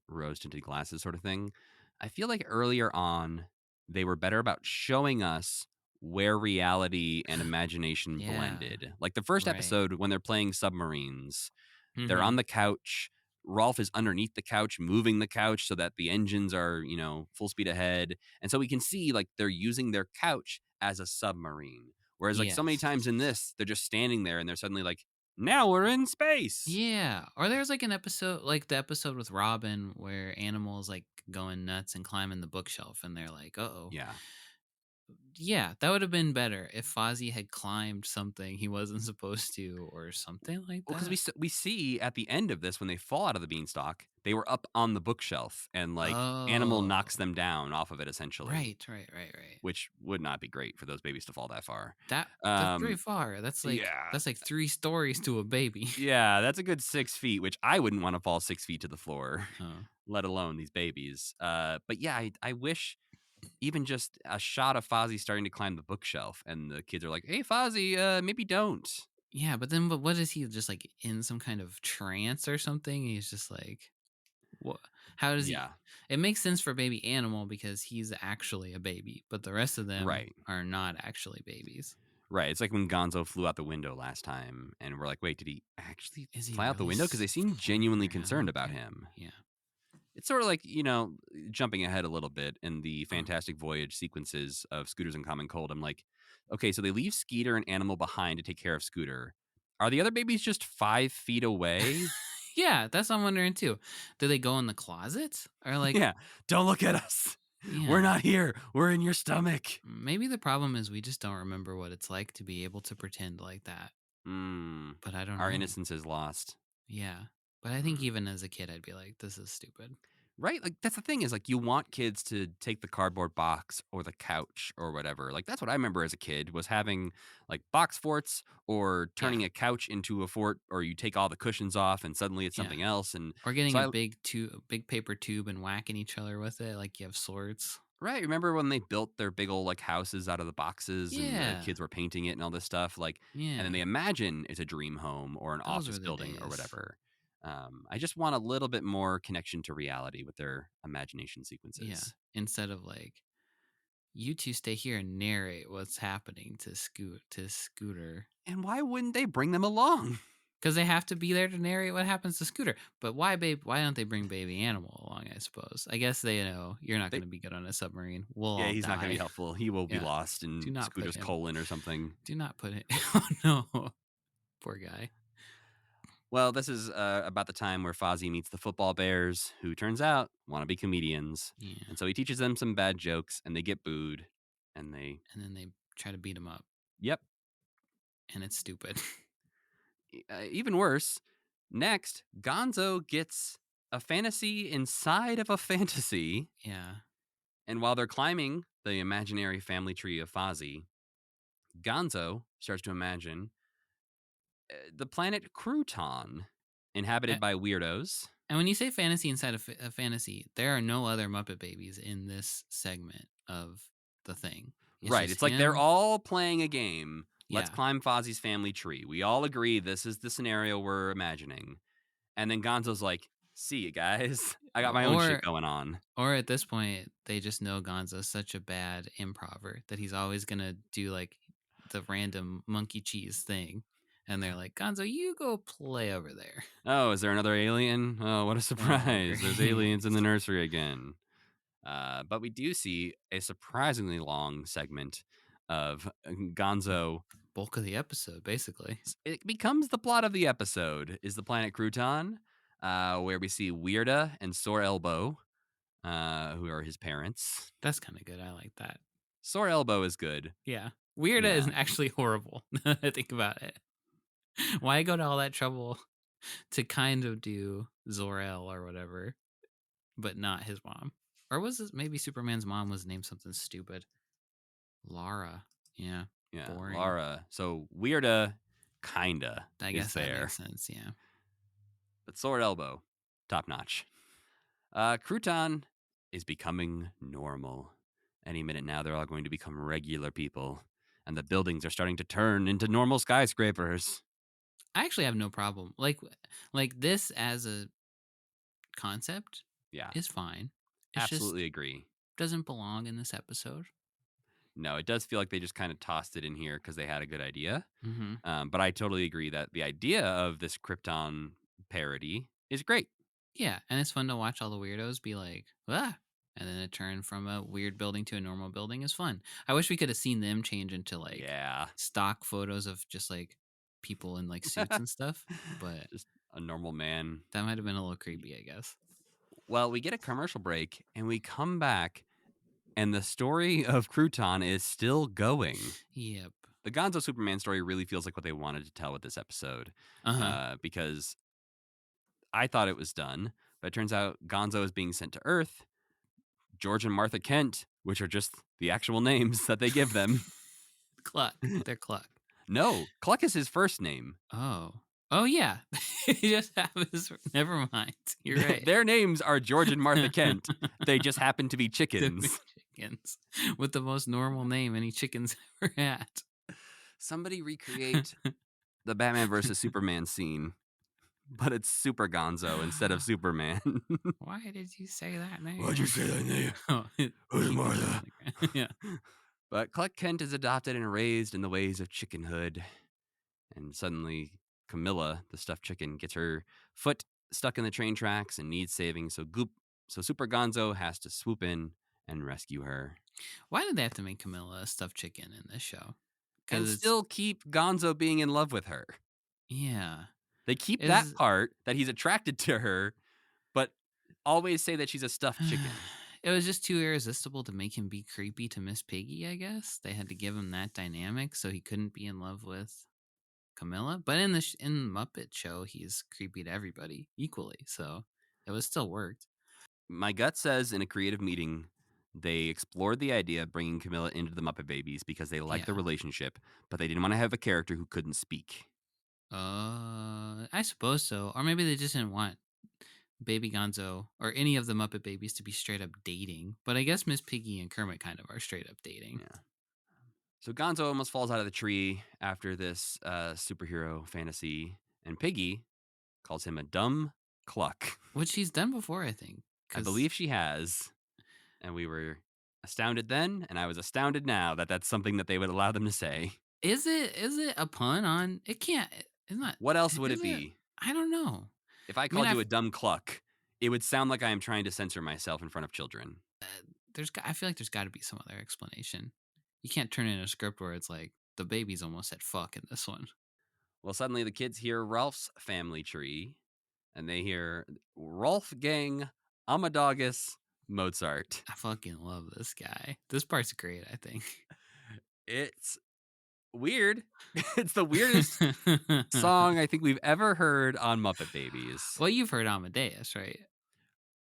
rose tinted glasses sort of thing. I feel like earlier on, they were better about showing us where reality and imagination Yeah. blended. Like the first Right. episode when they're playing submarines, they're Mhm. on the couch, Rolf is underneath the couch, moving the couch so that the engines are, full speed ahead. And so we can see like they're using their couch as a submarine. Whereas like so many Yes. times in this, they're just standing there and they're suddenly like, now we're in space. Yeah. Or there's like an episode, like the episode with Robin, where animals like going nuts and climbing the bookshelf, and they're like, "Uh-oh." Yeah. Yeah, that would have been better if Fozzie had climbed something he wasn't supposed to, or something like Well, because that. we see at the end of this when they fall out of the beanstalk, they were up on the bookshelf, and like Animal Oh, knocks them down off of it essentially, right. which would not be great for those babies to fall that far. That's pretty Um, far. That's like yeah, 3 stories to a baby. yeah, that's a good 6 feet, which I wouldn't want to fall 6 feet to the floor, Oh. let alone these babies. But yeah, I wish even just a shot of Fozzie starting to climb the bookshelf, and the kids are like, "Hey, Fozzie, maybe don't." Yeah, but then what is he, just like in some kind of trance or something? He's just like, what? How does he? Yeah, It makes sense for baby animal because he's actually a baby, but the rest of them right. are not actually babies. Right. It's like when Gonzo flew out the window last time, and we're like, wait, did he actually Is he fly out the really window? Because they seem genuinely flying concerned out? about Yeah, him. yeah. It's sort of like, jumping ahead a little bit in the Uh. Fantastic Voyage sequences of Scooter's and Common Cold. I'm like, okay, so they leave Skeeter and Animal behind to take care of Scooter. Are the other babies just 5 feet away? Yeah, that's what I'm wondering too. Do they go in the closet or like? Yeah. Don't look at us. We're Yeah. not here. We're in your stomach. Maybe the problem is we just don't remember what it's like to be able to pretend like that. Mm, But I don't our know. innocence is lost. Yeah. But I think Mm. even as a kid, I'd be like, this is stupid. Right? Like that's the thing is like you want kids to take the cardboard box or the couch or whatever. Like that's what I remember as a kid was having like box forts or Yeah. turning a couch into a fort, or you take all the cushions off and suddenly it's Yeah. something else. And Or getting so a I big paper tube and whacking each other with it like you have swords. right, remember when they built their big old like houses out of the boxes and the Yeah. kids were painting it and all this stuff, like, and then Yeah. they imagine it's a dream home or an Those office were the building or days. whatever. I just want a little bit more connection to reality with their imagination Yeah. sequences. Instead of like, you two stay here and narrate what's happening to Scooter. And why wouldn't they bring them along? Because they have to be there to narrate what happens to Scooter. But why, babe? Why don't they bring baby animal along? I suppose. I guess they know you're not They going to be good on a submarine. We'll Yeah, all he's not gonna be die. helpful. He will be Yeah. lost Do in not put Scooter's him. colon or something. Do not put it. Oh no, poor guy. Well, this is about the time where Fozzie meets the football bears, who turns out want to be comedians. Yeah. And so he teaches them some bad jokes, and they get booed. And they, And then they try to beat him up, yep. and it's stupid. Even worse, next, Gonzo gets a fantasy inside of a fantasy. Yeah. And while they're climbing the imaginary family tree of Fozzie, Gonzo starts to imagine the planet Crouton, inhabited A- by weirdos. And when you say fantasy inside of a fantasy, there are no other Muppet Babies in this segment of the thing. It's Right. just It's like they're him. all playing a game. Let's Yeah. climb Fozzie's family tree. We all agree this is the scenario we're imagining. And then Gonzo's like, see you guys. I got my own shit Or going on. or at this point, they just know Gonzo's such a bad improver that he's always gonna do like the random monkey cheese thing. And they're like, Gonzo, you go play over there. Oh, is there another alien? Oh, what a Oh, surprise. There's great. aliens in the nursery again. But we do see a surprisingly long segment of Gonzo. Bulk of the episode, basically. It becomes the plot of the episode, is the planet Crouton, where we see Weirda and Sore Elbow, who are his parents. That's kind of good. I like that. Sore Elbow is good. Yeah. Weirda Yeah. is actually horrible. Now that I think about it. Why go to all that trouble to kind of do Zor-El or whatever, but not his mom? Or was it maybe Superman's mom was named something stupid? Lara. Yeah. Yeah, Boring. Laura. So Weirda, kinda, I is guess that there. makes sense. Yeah. But Sword Elbow, top notch. Crouton is becoming normal. Any minute now, they're all going to become regular people, and the buildings are starting to turn into normal skyscrapers. I actually have no problem. Like this as a concept Yeah, is fine. It absolutely just agree. doesn't belong in this episode. No, it does feel like they just kind of tossed it in here because they had a good idea. Mm-hmm. But I totally agree that the idea of this Krypton parody is great. Yeah, and it's fun to watch all the weirdos be like, ah, and then it turn from a weird building to a normal building is fun. I wish we could have seen them change into like Yeah. stock photos of just like people in like suits and stuff, but Just a normal man. that might have been a little creepy, I guess. Well, we get a commercial break and we come back, and the story of Crouton is still going. Yep. The Gonzo Superman story really feels like what they wanted to tell with this episode, Uh huh. because I thought it was done, but it turns out Gonzo is being sent to Earth. George and Martha Kent, which are just the actual names that they give them. Cluck. They're Cluck. No, Cluck is his first name. Oh. Oh yeah. He just happens. Never mind. You're right. Their names are George and Martha Kent. They just happen to be To be chickens. chickens with the most normal name any chickens ever had. Somebody recreate the Batman versus Superman scene, but it's Super Gonzo instead of Superman. Why did you say that name? Why'd you say that name? Oh, Who's he goes Martha? on the ground. Yeah. But Cluck Kent is adopted and raised in the ways of chickenhood. And suddenly, Camilla, the stuffed chicken, gets her foot stuck in the train tracks and needs saving. So Super Gonzo has to swoop in and rescue her. Why did they have to make Camilla a stuffed chicken in this show? And Because it's still keep Gonzo being in love with her. yeah. They keep that Is part that he's attracted to her, but always say that she's a stuffed chicken. it was just too irresistible to make him be creepy to Miss Piggy, I guess. They had to give him that dynamic so he couldn't be in love with Camilla. But in the in Muppet Show, he's creepy to everybody equally, so it was still worked. My gut says in a creative meeting, they explored the idea of bringing Camilla into the Muppet Babies because they liked the Yeah. relationship, but they didn't want to have a character who couldn't speak. I suppose so. Or maybe they just didn't want Baby Gonzo or any of the Muppet Babies to be straight up dating. But I guess Miss Piggy and Kermit kind of are straight up dating. Yeah. So Gonzo almost falls out of the tree after this superhero fantasy, and Piggy calls him a dumb cluck. Which she's done before, I think. I believe she has. And we were astounded then, and I was astounded now that that's something that they would allow them to say. Is it a pun on it can't it's not What else would is it be? I don't know. If I I mean, called you I've a dumb cluck, it would sound like I am trying to censor myself in front of children. I feel like there's got to be some other explanation. You can't turn in a script where it's like the babies almost said fuck in this one. Well, suddenly the kids hear Ralph's family tree, and they hear Rolfgang Amadeus Mozart. I fucking love this guy. This part's great, I think. It's weird. It's the weirdest song I think we've ever heard on Muppet Babies. Well, you've heard Amadeus, right?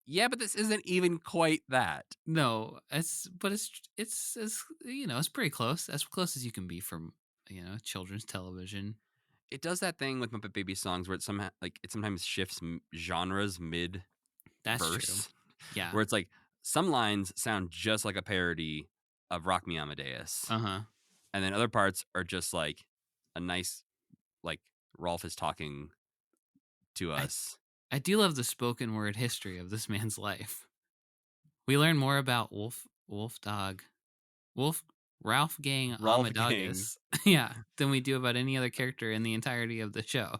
Yeah, but this isn't even quite that. No, it's it's pretty close. As close as you can be from children's television. It does that thing with Muppet Babies songs where it sometimes shifts genres mid That's true. verse, Yeah. where it's like some lines sound just like a parody of Rock Me Amadeus, Uh-huh. and then other parts are just like a nice, like Rolf is talking to us. I do love the spoken word history of this man's life. We learn more about Ralphgang Amadeus, yeah, than we do about any other character in the entirety of the show.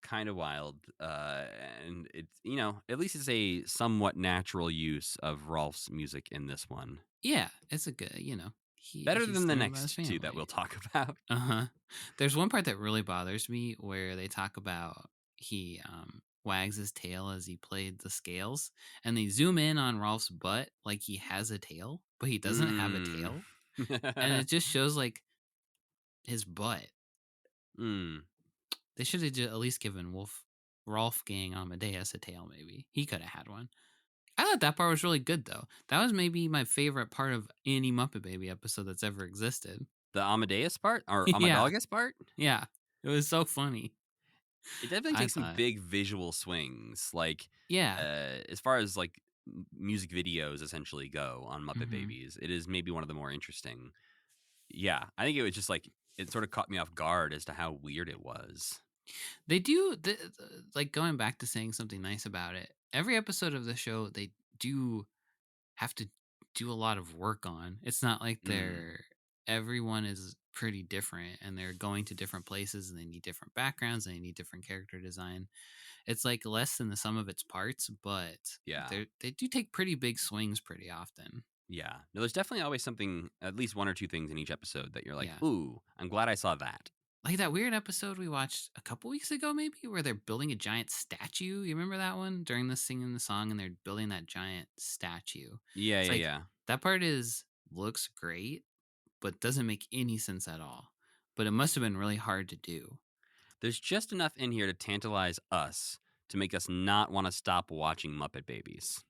Kind of wild, and it's at least it's a somewhat natural use of Rolf's music in this one. Yeah, it's a good, Better he's than the thinking about next his two that family. we'll talk about. Uh-huh. There's one part that really bothers me where they talk about he wags his tail as he played the scales, and they zoom in on Rolf's butt like he has a tail, but he doesn't have a tail. And it just shows like his butt. They should have at least given Rolfgang Amadeus a tail, maybe. He could have had one. I thought that part was really good, though. That was maybe my favorite part of any Muppet Baby episode that's ever existed. The Amadeus part? Or Yeah. Amadeus part? Yeah. It was so funny. It definitely I takes some thought. big visual swings. Like, Yeah. as far as like music videos essentially go on Muppet Mhm. Babies, it is maybe one of the more interesting. Yeah, I think it was just like, it sort of caught me off guard as to how weird it was. They do, like, going back to saying something nice about it, every episode of the show, they do have to do a lot of work on. It's not like they're everyone is pretty different and they're going to different places and they need different backgrounds and they need different character design. It's like less than the sum of its parts, but Yeah. they do take pretty big swings pretty often. Yeah. No, there's definitely always something, at least one or two things in each episode that you're like, Yeah. ooh, I'm glad I saw that. Like that weird episode we watched a couple weeks ago, maybe, where they're building a giant statue. You remember that one during the singing the song and they're building that giant statue? Yeah, It's yeah, like yeah. that part looks great, but doesn't make any sense at all. But it must have been really hard to do. There's just enough in here to tantalize us to make us not want to stop watching Muppet Babies.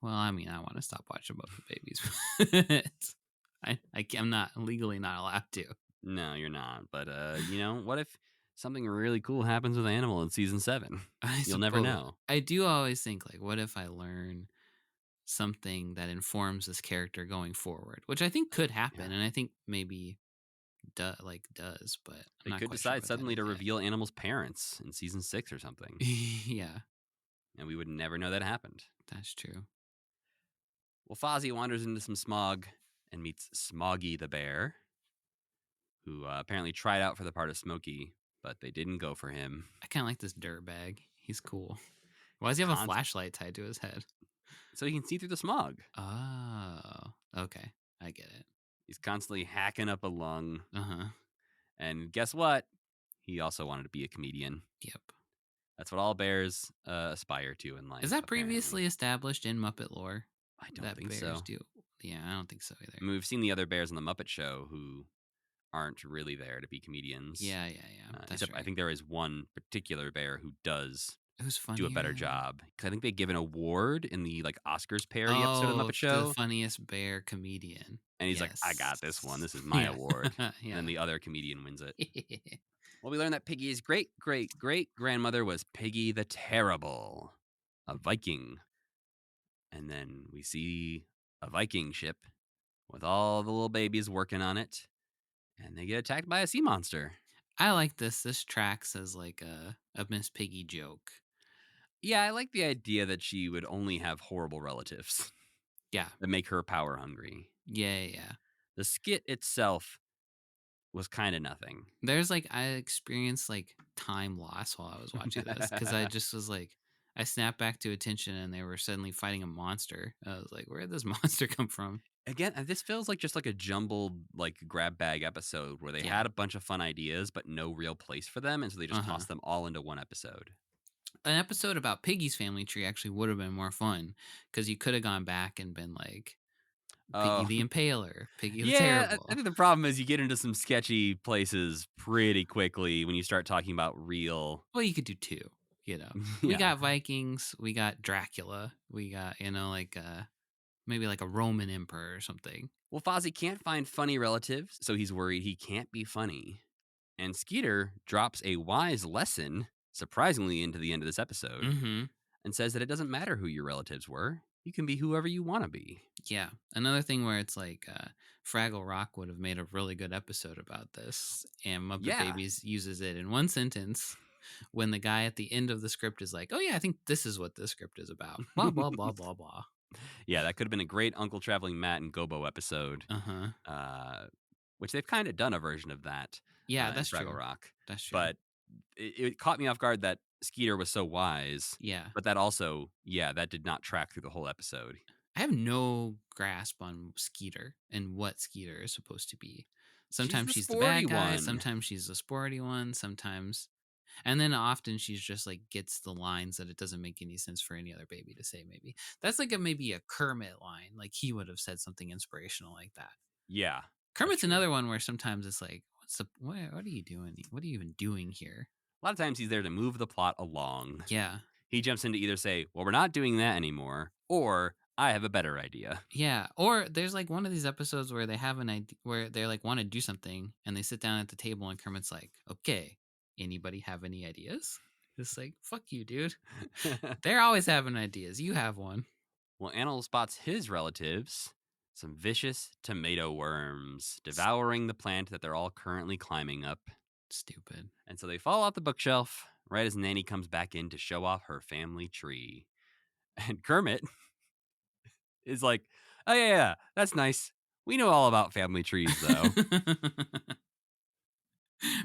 Well, I mean, I want to stop watching Muppet Babies. I'm not legally not allowed to. No, you're not. But what if something really cool happens with Animal in season 7? You'll never know. I do always think, like, what if I learn something that informs this character going forward, which I think could happen, Yeah. and I think maybe does, but They I'm not could quite sure decide what that suddenly is to yet. reveal Animal's parents in season 6 or something. Yeah, And we would never know that happened. that's true. Well, Fozzie wanders into some smog and meets Smoggy the bear, who apparently tried out for the part of Smokey, but they didn't go for him. I kind of like this dirtbag. He's cool. Why does he have a Const- flashlight tied to his head? So he can see through the smog. Oh, okay. I get it. He's constantly hacking up a lung. Uh-huh. And guess what? He also wanted to be a comedian. Yep. That's what all bears aspire to in life. Is that apparently. previously established in Muppet lore? I don't That think bears so. do. Yeah, I don't think so either. I mean, we've seen the other bears on the Muppet Show who aren't really there to be comedians. Yeah. That's Except right. I think there is one particular bear who does Who's funny? do a better job. Because I think they give an award in the Oscars parody episode of the Muppet The Show. funniest bear comedian. And he's like, I got this one. This is my award. Yeah. And then the other comedian wins it. Well, we learned that Piggy's great grandmother was Piggy the Terrible, a Viking. And then we see a Viking ship with all the little babies working on it. And they get attacked by a sea monster. I like this. This tracks as like a Miss Piggy joke. Yeah, I like the idea that she would only have horrible relatives. Yeah. That make her power hungry. Yeah. The skit itself was kind of nothing. There's I experienced time loss while I was watching this because I just was I snapped back to attention and they were suddenly fighting a monster. I was like, where did this monster come from? Again, this feels like just a jumbled grab bag episode where they Yeah. had a bunch of fun ideas but no real place for them, and so they just Uh-huh. tossed them all into one episode. An episode about Piggy's family tree actually would have been more fun because you could have gone back and been like Piggy the Impaler, Piggy the Terrible. I think the problem is you get into some sketchy places pretty quickly when you start talking about real. Well, you could do two. We got Vikings, we got Dracula, we got maybe a Roman emperor or something. Well, Fozzie can't find funny relatives, so he's worried he can't be funny. And Skeeter drops a wise lesson, surprisingly, into the end of this episode, and says that it doesn't matter who your relatives were. You can be whoever you want to be. Yeah. Another thing where it's Fraggle Rock would have made a really good episode about this, and Muppet Babies uses it in one sentence when the guy at the end of the script is like, oh yeah, I think this is what this script is about. Blah, blah, blah, blah, blah. Yeah, that could have been a great Uncle Traveling Matt and Gobo episode. Which they've kind of done a version of that. Yeah, that's Fraggle true. Rock. That's true. But it caught me off guard that Skeeter was so wise. Yeah. But that also, that did not track through the whole episode. I have no grasp on Skeeter and what Skeeter is supposed to be. Sometimes she's the bad guy. Sometimes she's the sporty one. Sometimes. And then often she's just gets the lines that it doesn't make any sense for any other baby to say, maybe. That's maybe a Kermit line. He would have said something inspirational like that. Yeah. Kermit's another one where sometimes it's what are you doing? What are you even doing here? A lot of times he's there to move the plot along. Yeah. He jumps in to either say, well, we're not doing that anymore, or I have a better idea. Yeah. Or there's one of these episodes where they have an idea where they want to do something and they sit down at the table and Kermit's like, okay, anybody have any ideas? It's fuck you, dude. They're always having ideas. You have one. Well, Animal spots his relatives, some vicious tomato worms, devouring the plant that they're all currently climbing up. Stupid. And so they fall off the bookshelf right as Nanny comes back in to show off her family tree. And Kermit is like, oh, yeah, that's nice. We know all about family trees, though.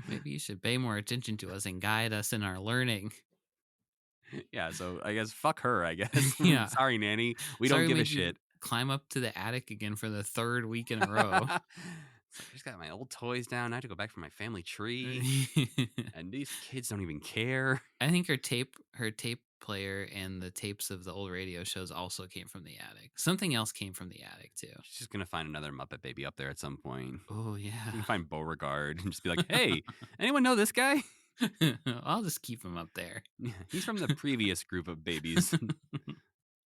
Maybe you should pay more attention to us and guide us in our learning. Yeah, so I guess fuck her, I guess. Yeah. Sorry, Nanny. We don't Sorry we give a made you shit. climb up to the attic again for the third week in a row. It's like, I just got my old toys down. I have to go back for my family tree. And these kids don't even care. I think her tape player and the tapes of the old radio shows also came from the attic. Something else came from the attic too. She's just going to find another Muppet Baby up there at some point. Oh You yeah. can find Beauregard and just be like, hey, anyone know this guy? I'll just keep him up there. He's from the previous group of babies.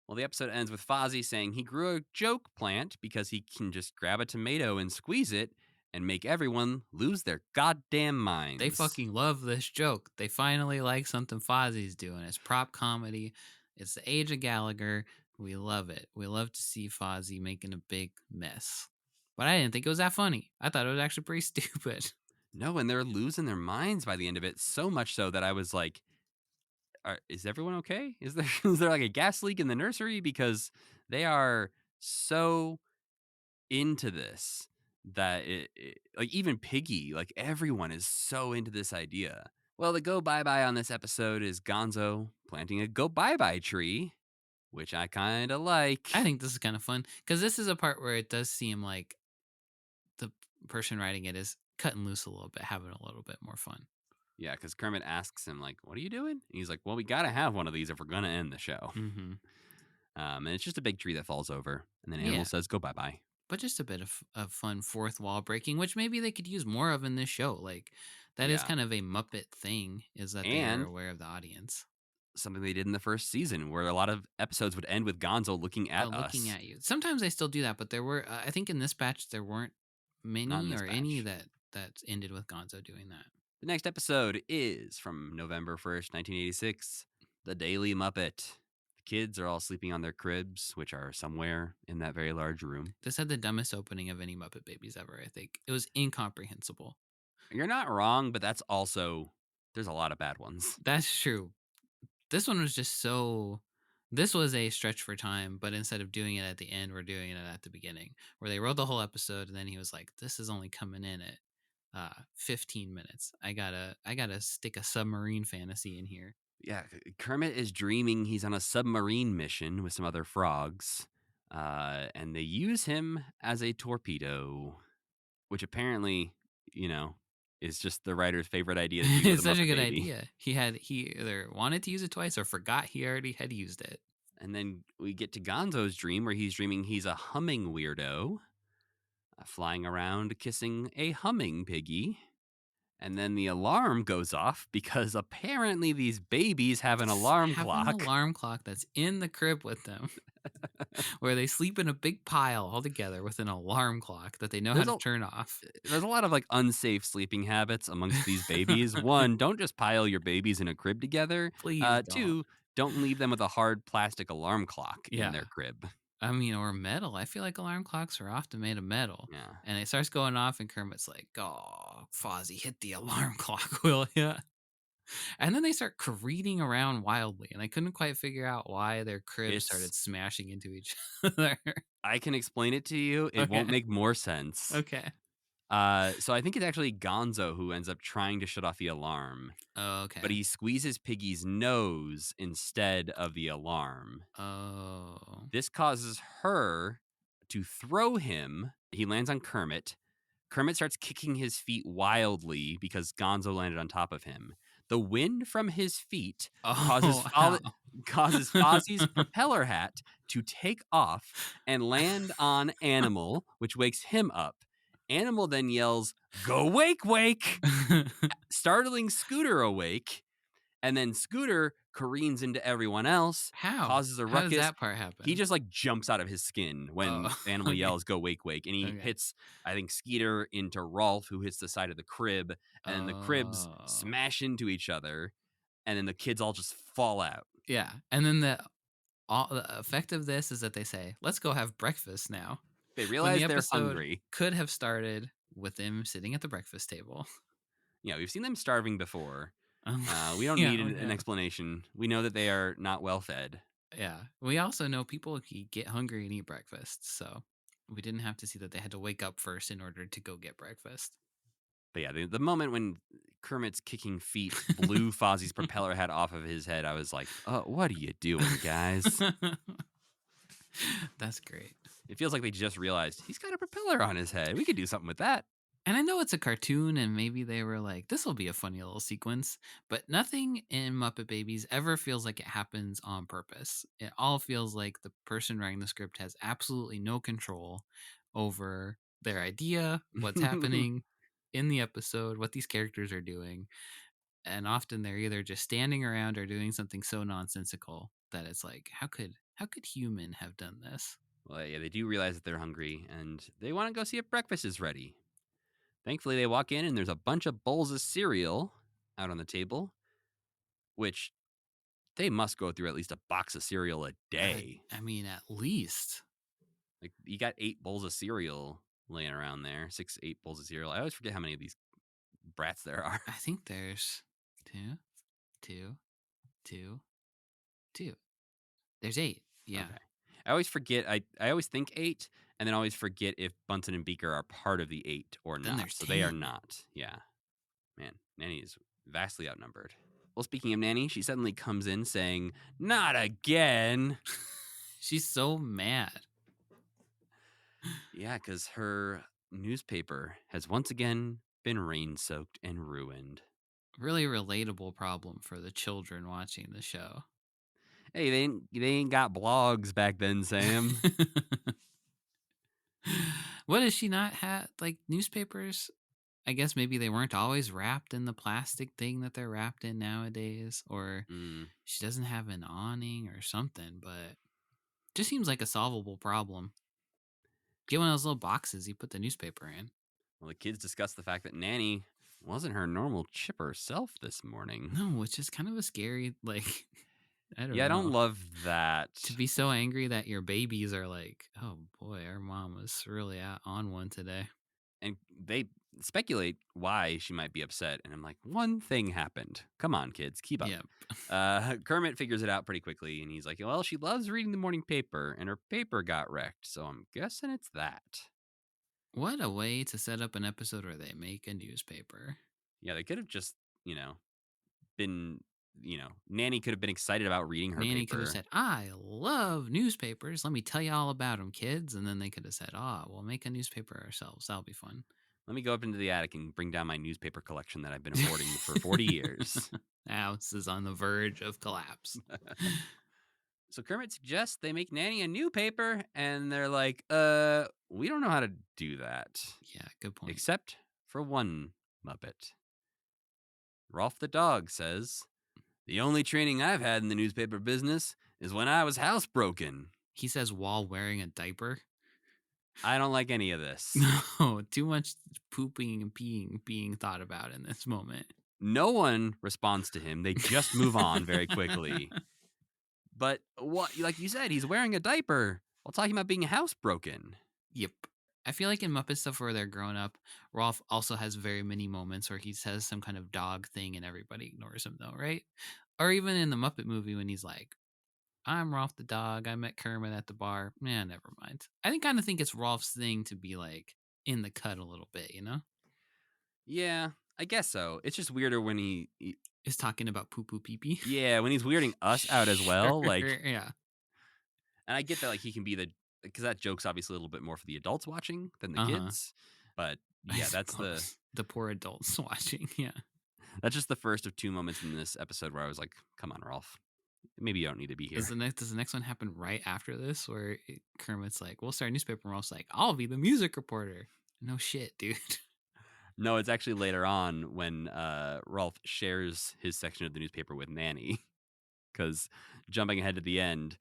Well, the episode ends with Fozzie saying he grew a joke plant because he can just grab a tomato and squeeze it and make everyone lose their goddamn minds. They fucking love this joke. They finally like something Fozzie's doing. It's prop comedy. It's the age of Gallagher. We love it. We love to see Fozzie making a big mess. But I didn't think it was that funny. I thought it was actually pretty stupid. No, and they're losing their minds by the end of it, so much so that I was like, is everyone okay? Is there like a gas leak in the nursery? Because they are so into this that like even Piggy, like everyone is so into this idea. Well, the go bye-bye on this episode is Gonzo planting a go bye-bye tree, which I kind of like. I think this is kind of fun because this is a part where it does seem like the person writing it is cutting loose a little bit, having a little bit more fun. Yeah, because Kermit asks him, like, what are you doing? And he's like, well, we got to have one of these if we're going to end the show. Mm-hmm. And it's just a big tree that falls over. And then Animal says, go bye-bye. But just a bit of fun fourth wall breaking, which maybe they could use more of in this show. Like, that is kind of a Muppet thing, is that they are aware of the audience. Something they did in the first season where a lot of episodes would end with Gonzo looking at us. Looking at you. Sometimes they still do that, but there were, I think in this batch, there weren't many or any that ended with Gonzo doing that. The next episode is from November 1st, 1986, The Daily Muppet. The kids are all sleeping on their cribs, which are somewhere in that very large room. This had the dumbest opening of any Muppet Babies ever, I think. It was incomprehensible. You're not wrong, but that's also, there's a lot of bad ones. That's true. This one was just so... This was a stretch for time, but instead of doing it at the end, we're doing it at the beginning, where they wrote the whole episode, and then he was like, this is only coming in at 15 minutes. I gotta stick a submarine fantasy in here. Yeah, Kermit is dreaming he's on a submarine mission with some other frogs, and they use him as a torpedo, which apparently, is just the writer's favorite idea. It's such a good idea. He either wanted to use it twice or forgot he already had used it. And then we get to Gonzo's dream where he's dreaming he's a humming weirdo, flying around kissing a humming piggy. And then the alarm goes off because apparently these babies have an alarm clock. An alarm clock that's in the crib with them, where they sleep in a big pile all together with an alarm clock that they know how to turn off. There's a lot of like unsafe sleeping habits amongst these babies. One, don't just pile your babies in a crib together. Please Two, don't leave them with a hard plastic alarm clock in their crib. I mean, or metal. I feel like alarm clocks are often made of metal. Yeah. And it starts going off, and Kermit's like, oh, Fozzie, hit the alarm clock, will ya? And then they start careening around wildly, and I couldn't quite figure out why their cribs started smashing into each other. I can explain it to you. It won't make more sense. Okay. So I think it's actually Gonzo who ends up trying to shut off the alarm. Oh, okay. But he squeezes Piggy's nose instead of the alarm. Oh. This causes her to throw him. He lands on Kermit. Kermit starts kicking his feet wildly because Gonzo landed on top of him. The wind from his feet causes Fozzie's propeller hat to take off and land on Animal, which wakes him up. Animal then yells, "Go wake, wake!" startling Scooter awake. And then Scooter careens into everyone else. How? Causes a ruckus. How does that part happen? He just like jumps out of his skin when Animal yells, "Go wake, wake!" And he hits, I think, Skeeter into Rolf, who hits the side of the crib. And the cribs smash into each other. And then the kids all just fall out. Yeah. And then the effect of this is that they say, let's go have breakfast now. They realize they're hungry. Could have started with them sitting at the breakfast table. Yeah, we've seen them starving before. We don't need an explanation. We know that they are not well fed. Yeah. We also know people get hungry and eat breakfast. So We didn't have to see that they had to wake up first in order to go get breakfast. But yeah, the moment when Kermit's kicking feet blew Fozzie's propeller hat off of his head, I was like, oh, what are you doing, guys? That's great. It feels like they just realized he's got a propeller on his head. We could do something with that. And I know it's a cartoon, and maybe they were like, this will be a funny little sequence, but nothing in Muppet Babies ever feels like it happens on purpose. It all feels like the person writing the script has absolutely no control over their idea, what's happening in the episode, what these characters are doing. And often they're either just standing around or doing something so nonsensical that it's like, how could human have done this? Well, yeah, they do realize that they're hungry and they want to go see if breakfast is ready. Thankfully, they walk in and there's a bunch of bowls of cereal out on the table, which they must go through at least a box of cereal a day. I mean, at least. Like, you got 8 bowls of cereal laying around there, 6, 8 bowls of cereal. I always forget how many of these brats there are. I think there's two. There's 8. Yeah. Okay. I always forget. I always think 8, and then always forget if Bunsen and Beaker are part of the 8 or Then not. there's So they are 10. not. Yeah. Man, Nanny is vastly outnumbered. Well, speaking of Nanny, she suddenly comes in saying, "Not again." She's so mad. Yeah, because her newspaper has once again been rain-soaked and ruined. Really relatable problem for the children watching the show. Hey, they ain't got blogs back then, Sam. What does she not have? Like newspapers? I guess maybe they weren't always wrapped in the plastic thing that they're wrapped in nowadays, or she doesn't have an awning or something, but just seems like a solvable problem. Get one of those little boxes you put the newspaper in. Well, the kids discuss the fact that Nanny wasn't her normal chipper self this morning. No, which is kind of a scary, like, I don't know. Yeah, I don't love that. To be so angry that your babies are like, oh boy, our mom was really on one today. And they speculate why she might be upset. And I'm like, one thing happened. Come on, kids, keep up. Yep. Kermit figures it out pretty quickly. And he's like, well, she loves reading the morning paper and her paper got wrecked. So I'm guessing it's that. What a way to set up an episode where they make a newspaper. Yeah, they could have just, been, Nanny could have been excited about reading her Nanny paper. could have said, I love newspapers. Let me tell you all about them, kids. And then they could have said, we'll make a newspaper ourselves. That'll be fun. Let me go up into the attic and bring down my newspaper collection that I've been hoarding for 40 years. House is on the verge of collapse. So Kermit suggests they make Nanny a new paper, and they're like, we don't know how to do that. Yeah, good point. Except for one Muppet. Rolf the dog says, the only training I've had in the newspaper business is when I was housebroken. He says while wearing a diaper. I don't like any of this. No, too much pooping and peeing being thought about in this moment. No one responds to him. They just move on very quickly. But what, like you said, he's wearing a diaper while talking about being housebroken. Yep. I feel like in Muppet stuff where they're grown up, Rolf also has very many moments where he says some kind of dog thing and everybody ignores him though, right? Or even in the Muppet movie when he's like, I'm Rolf the dog. I met Kermit at the bar. Yeah, never mind. I kind of think it's Rolf's thing to be like in the cut a little bit, you know? Yeah, I guess so. It's just weirder when he is talking about poo poo pee pee. Yeah, when he's weirding us out as well. Like, yeah. And I get that, like, he can be because that joke's obviously a little bit more for the adults watching than the kids. But yeah, that's the poor adults watching. Yeah. That's just the first of 2 moments in this episode where I was like, come on, Rolf. Maybe you don't need to be here. Does the next one happen right after this where Kermit's like, we'll start a newspaper, and Rolf's like, I'll be the music reporter. No shit, dude. No, it's actually later on when Rolf shares his section of the newspaper with Nanny. Because jumping ahead to the end,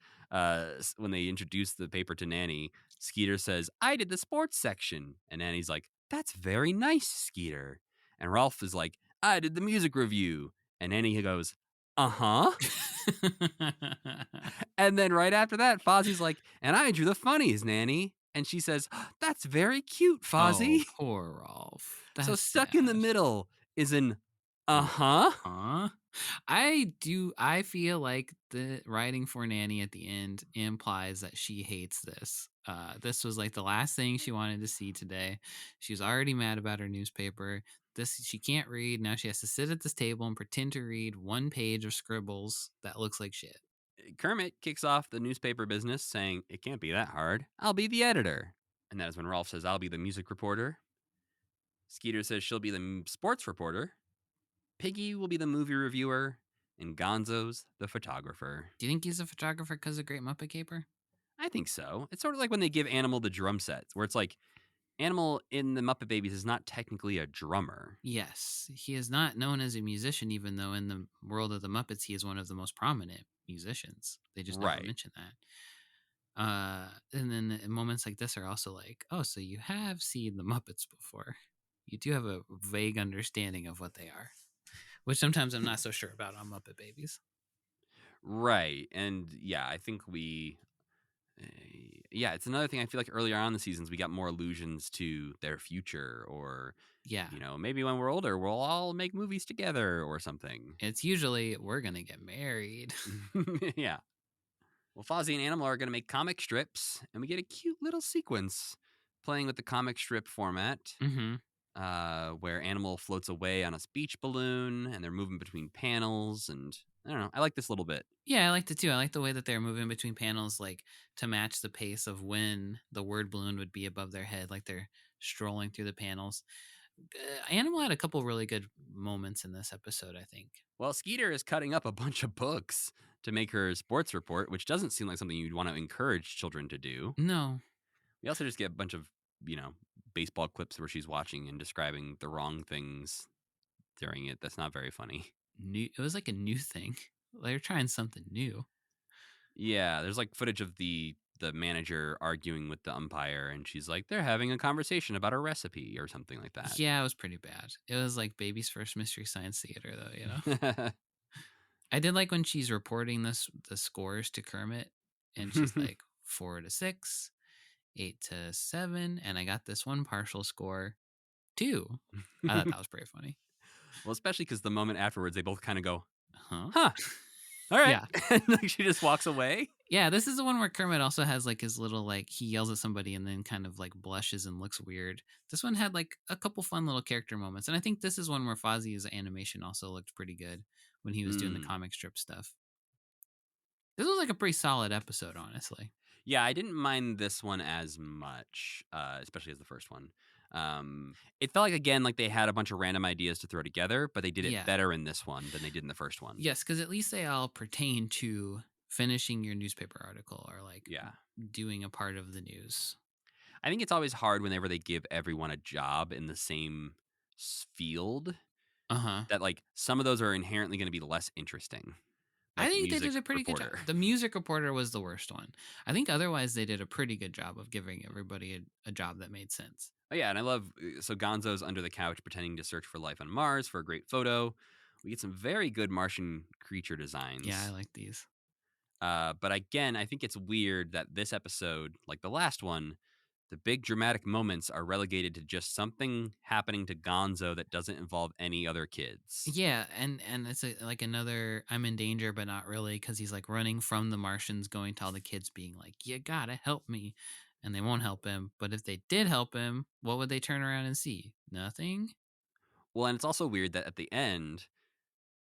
when they introduce the paper to Nanny, Skeeter says, I did the sports section. And Nanny's like, that's very nice, Skeeter. And Rolf is like, I did the music review. And Nanny goes, uh-huh. And then right after that, Fozzie's like, and I drew the funnies, Nanny. And she says, that's very cute, Fozzie. Oh, poor Rolf. That's so stuck in the middle is an uh-huh. I feel like the writing for Nanny at the end implies that she hates this. This was like the last thing she wanted to see today. She was already mad about her newspaper. This she can't read. Now she has to sit at this table and pretend to read one page of scribbles that looks like shit. Kermit kicks off the newspaper business saying, "It can't be that hard. I'll be the editor." And that is when Rolf says, "I'll be the music reporter." Skeeter says she'll be the sports reporter. Piggy will be the movie reviewer. And Gonzo's the photographer. Do you think he's a photographer because of Great Muppet Caper? I think so. It's sort of like when they give Animal the drum sets, where it's like Animal in the Muppet Babies is not technically a drummer. Yes, he is not known as a musician, even though in the world of the Muppets he is one of the most prominent musicians. They just never Right. mention that. And then moments like this are also like, oh, so you have seen the Muppets before. You do have a vague understanding of what they are, which sometimes I'm not so sure about on Muppet Babies. Right. And yeah, I think yeah, it's another thing I feel like earlier on in the seasons, we got more allusions to their future or, Yeah, maybe when we're older, we'll all make movies together or something. it's usually we're gonna get married. Yeah. Well, Fozzie and Animal are going to make comic strips, and we get a cute little sequence playing with the comic strip format. Mm-hmm. Where Animal floats away on a speech balloon and they're moving between panels. And I don't know. I like this little bit. Yeah, I liked it too. I like the way that they're moving between panels, like to match the pace of when the word balloon would be above their head, like they're strolling through the panels. Animal had a couple really good moments in this episode, I think. Well, Skeeter is cutting up a bunch of books to make her sports report, which doesn't seem like something you'd want to encourage children to do. No, We also just get a bunch of, baseball clips where she's watching and describing the wrong things during it. That's not very funny. new. It was like a new thing. They're trying something new. Yeah, there's like footage of the manager arguing with the umpire, and she's like, they're having a conversation about a recipe or something like that. Yeah, it was pretty bad. It was like baby's first Mystery Science Theater, though. I did like when she's reporting the scores to Kermit, and she's like 4-6, 8-7, and I got this one partial score 2. I thought that was pretty funny. Well, especially because the moment afterwards, they both kind of go, Huh? huh, all right. Yeah. And like, she just walks away. Yeah, this is the one where Kermit also has like his little like he yells at somebody and then kind of like blushes and looks weird. This one had like a couple fun little character moments, and I think this is one where Fozzie's animation also looked pretty good when he was doing the comic strip stuff. This was like a pretty solid episode, honestly. Yeah, I didn't mind this one as much, especially as the first one. It felt like, again, like they had a bunch of random ideas to throw together, but they did it Yeah. better in this one than they did in the first one. Yes, because at least they all pertain to finishing your newspaper article or like Yeah. doing a part of the news. I think it's always hard whenever they give everyone a job in the same field Uh-huh. that, like, some of those are inherently going to be less interesting. I Like think they music did a pretty good reporter. job. The music reporter was the worst one. I think otherwise they did a pretty good job of giving everybody a job that made sense. Oh, yeah, and I love so Gonzo's under the couch pretending to search for life on Mars for a great photo. We get some very good Martian creature designs. Yeah, I like these. But again, I think it's weird that this episode, like the last one, the big dramatic moments are relegated to just something happening to Gonzo that doesn't involve any other kids. Yeah, and it's like another I'm in danger but not really because he's like running from the Martians going to all the kids being like, you gotta help me. And they won't help him. But if they did help him, what would they turn around and see? Nothing? Well, and it's also weird that at the end,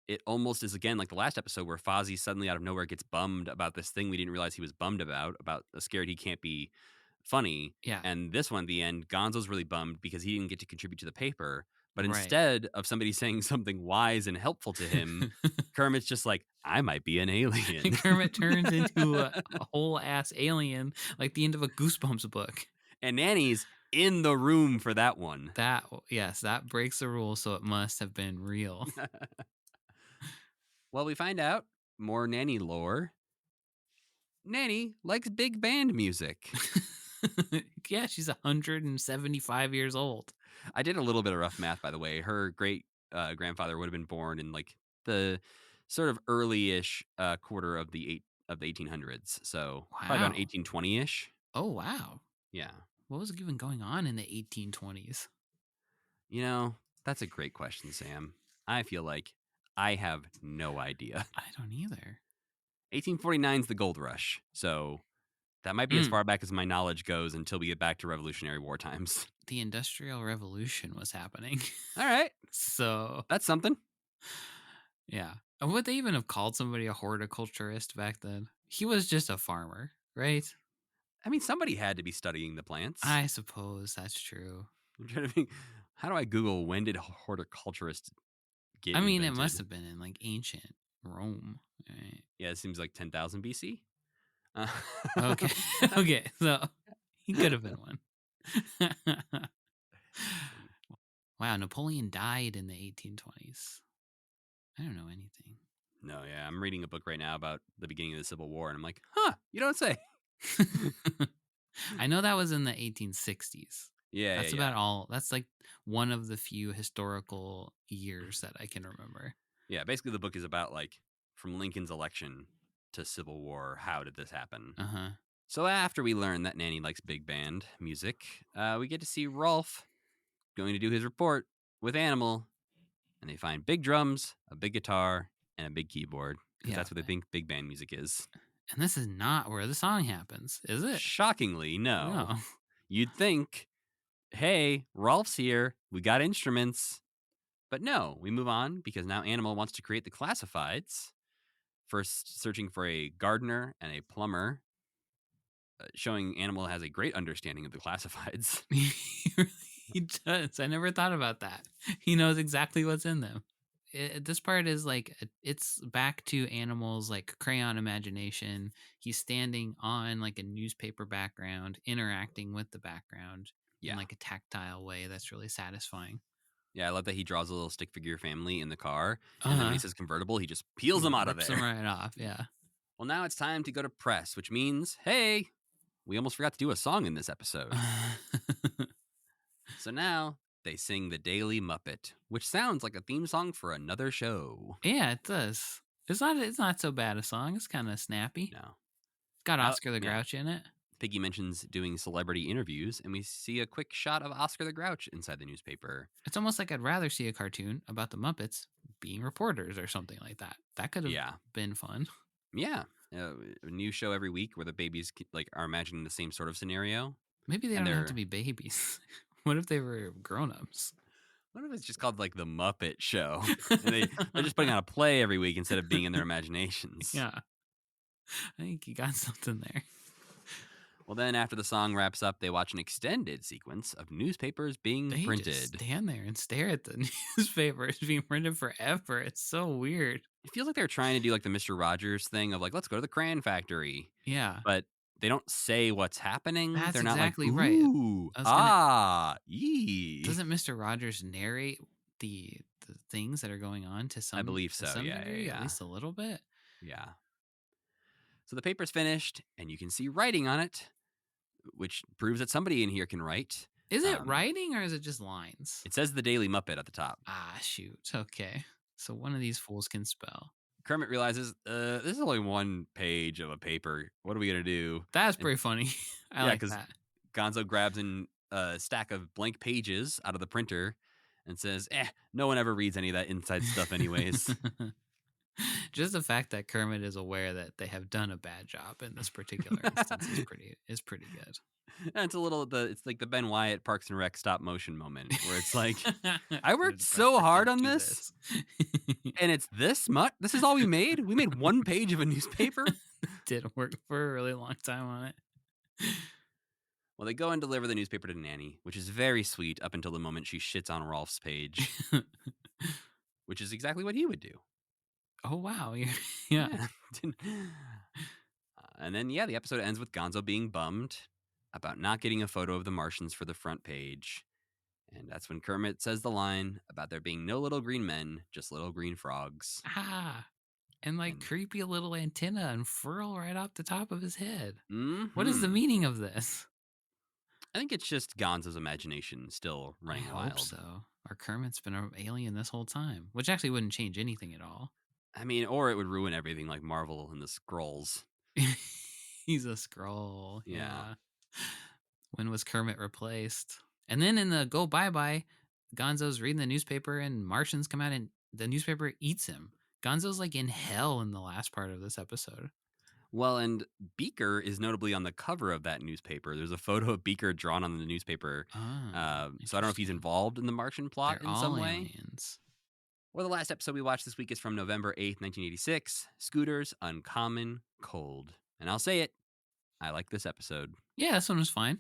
it almost is again like the last episode where Fozzie suddenly out of nowhere gets bummed about this thing we didn't realize he was bummed about scared he can't be funny. Yeah. And this one, at the end, Gonzo's really bummed because he didn't get to contribute to the paper. But Right. instead of somebody saying something wise and helpful to him, Kermit's just like, I might be an alien. Kermit turns into a whole ass alien, like the end of a Goosebumps book. And Nanny's in the room for that one. Yes, that breaks the rules, so it must have been real. Well, we find out more Nanny lore. Nanny likes big band music. Yeah, she's 175 years old. I did a little bit of rough math, by the way. Her great grandfather would have been born in like the sort of early-ish quarter of the 1800s, so probably Wow. about 1820-ish. Oh, wow. Yeah, What was even going on in the 1820s? that's a great question, Sam. I feel like I have no idea. I don't either. 1849 is the gold rush, so That might be as far back as my knowledge goes until we get back to Revolutionary War times. The Industrial Revolution was happening. All right. So, That's something. yeah. Would they even have called somebody a horticulturist back then? He was just a farmer, right? I mean, somebody had to be studying the plants. I suppose that's true. I'm trying to think, how do I Google when did horticulturist get I mean, invented? it must have been in like ancient Rome, right? Yeah, it seems like 10,000 BC. Okay. Okay. So he could have been one. Wow. Napoleon died in the 1820s. I don't know anything. No, yeah. I'm reading a book right now about the beginning of the Civil War, and I'm like, huh, you don't say. I know that was in the 1860s. Yeah, That's yeah, about all. That's like one of the few historical years that I can remember. yeah. Basically, the book is about like from Lincoln's election to Civil War. How did this happen? Uh-huh. So after we learn that Nanny likes big band music, we get to see Rolf going to do his report with Animal, and they find big drums, a big guitar, and a big keyboard because Yeah. that's what they think big band music is. And this is not where the song happens, is it? Shockingly, no. No. You'd think, hey, Rolf's here. We got instruments. But no, we move on because now Animal wants to create the classifieds. First, searching for a gardener and a plumber, showing Animal has a great understanding of the classifieds. He does. I never thought about that. He knows exactly what's in them. This part is like it's back to Animal's like crayon imagination. He's standing on like a newspaper background, interacting with the background in like a tactile way. That's really satisfying. Yeah, I love that he draws a little stick figure family in the car, and then when he says convertible, he just peels them out of Rips there. them right off. Yeah. Well, now it's time to go to press, which means, hey, we almost forgot to do a song in this episode. So now they sing The Daily Muppet, which sounds like a theme song for another show. Yeah, it does. It's not so bad a song. It's kind of snappy. No. It's got Oscar the Grouch in it. Piggy mentions doing celebrity interviews, and we see a quick shot of Oscar the Grouch inside the newspaper. It's almost like I'd rather see a cartoon about the Muppets being reporters or something like that. That could have been fun. Yeah. A new show every week where the babies like are imagining the same sort of scenario. Maybe they don't have to be babies. What if they were grown-ups? What if it's just called like the Muppet Show? And they're just putting on a play every week instead of being in their imaginations. Yeah. I think you got something there. Well, then after the song wraps up, they watch an extended sequence of newspapers being printed. Just stand there and stare at the newspaper. It's being printed forever. It's so weird. It feels like they're trying to do like the Mr. Rogers thing of like, let's go to the crayon factory. Yeah. But they don't say what's happening. That's they're not exactly like, right. ooh, yee. Doesn't Mr. Rogers narrate the things that are going on to some? I believe so. Yeah, degree, at least a little bit. Yeah. So the paper's finished, and you can see writing on it, which proves that somebody in here can write. Is it writing or is it just lines? It says the Daily Muppet at the top. Ah, shoot. Okay. So one of these fools can spell. Kermit realizes, this is only one page of a paper. What are we going to do? That's pretty funny. I like that. Gonzo grabs a stack of blank pages out of the printer and says, no one ever reads any of that inside stuff anyways. Just the fact that Kermit is aware that they have done a bad job in this particular instance is pretty good. And it's like the Ben Wyatt Parks and Rec stop motion moment where it's like, I worked so hard on this. And it's this much. This is all we made. We made one page of a newspaper. Did work for a really long time on it. Well, they go and deliver the newspaper to Nanny, which is very sweet up until the moment she shits on Rolf's page, which is exactly what he would do. Oh, wow. Yeah. And then, the episode ends with Gonzo being bummed about not getting a photo of the Martians for the front page. And that's when Kermit says the line about there being no little green men, just little green frogs. And creepy little antenna and furl right off the top of his head. Mm-hmm. What is the meaning of this? I think it's just Gonzo's imagination still running wild. I hope so. Or Kermit's been an alien this whole time, which actually wouldn't change anything at all. I mean, or it would ruin everything like Marvel and the Skrulls. He's a Skrull. Yeah. When was Kermit replaced? And then in the Go Bye Bye, Gonzo's reading the newspaper and Martians come out and the newspaper eats him. Gonzo's like in hell in the last part of this episode. Well, and Beaker is notably on the cover of that newspaper. There's a photo of Beaker drawn on the newspaper. Oh, So I don't know if he's interesting. involved in the Martian plot They're in all some way. aliens. Well, the last episode we watched this week is from November 8th, 1986, Scooter's Uncommon Cold. And I'll say it, I like this episode. Yeah, this one was fine.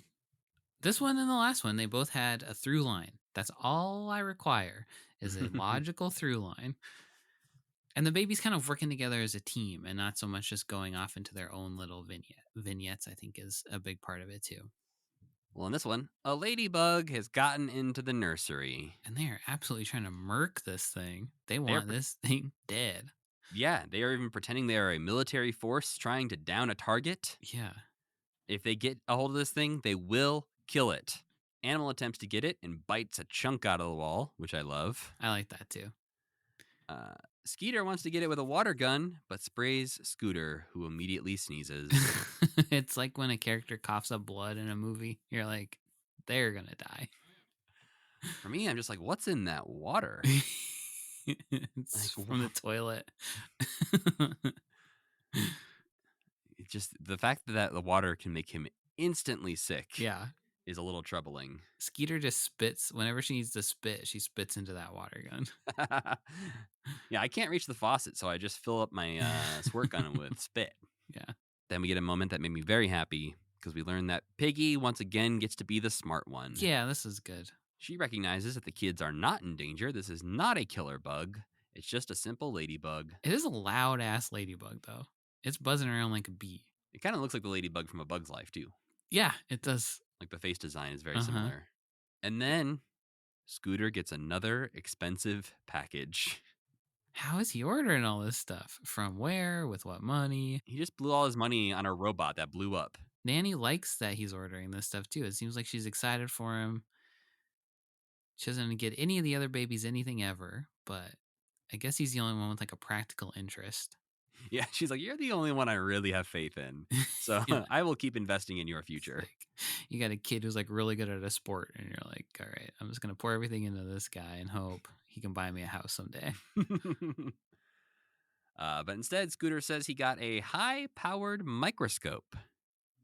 This one and the last one, they both had a through line. That's all I require is a logical through line. And the babies kind of working together as a team and not so much just going off into their own little vignettes, I think is a big part of it too. Well, in this one, a ladybug has gotten into the nursery. And they are absolutely trying to murk this thing. They They're want this thing dead. Yeah, they are even pretending they are a military force trying to down a target. Yeah. If they get a hold of this thing, they will kill it. Animal attempts to get it and bites a chunk out of the wall, which I love. I like that too. Skeeter wants to get it with a water gun, but sprays Scooter, who immediately sneezes. It's like when a character coughs up blood in a movie. You're like, they're going to die. For me, I'm just like, what's in that water? It's Like, from the toilet. It's just the fact that the water can make him instantly sick Yeah. is a little troubling. Skeeter just spits. Whenever she needs to spit, she spits into that water gun. Yeah, I can't reach the faucet, so I just fill up my squirt gun with spit. Yeah. Then we get a moment that made me very happy because we learn that Piggy once again gets to be the smart one. Yeah, this is good. She recognizes that the kids are not in danger. This is not a killer bug. It's just a simple ladybug. It is a loud ass ladybug, though. It's buzzing around like a bee. It kind of looks like the ladybug from A Bug's Life, too. Yeah, it does. Like the face design is very similar. And then Scooter gets another expensive package. How is he ordering all this stuff? From where? With what money? He just blew all his money on a robot that blew up. Nanny likes that he's ordering this stuff too. It seems like she's excited for him. She doesn't get any of the other babies anything ever, but I guess he's the only one with like a practical interest. Yeah, she's like, you're the only one I really have faith in. So Yeah. I will keep investing in your future. Like, you got a kid who's like really good at a sport, and you're like, all right, I'm just gonna pour everything into this guy and hope he can buy me a house someday. But instead, Scooter says he got a high-powered microscope.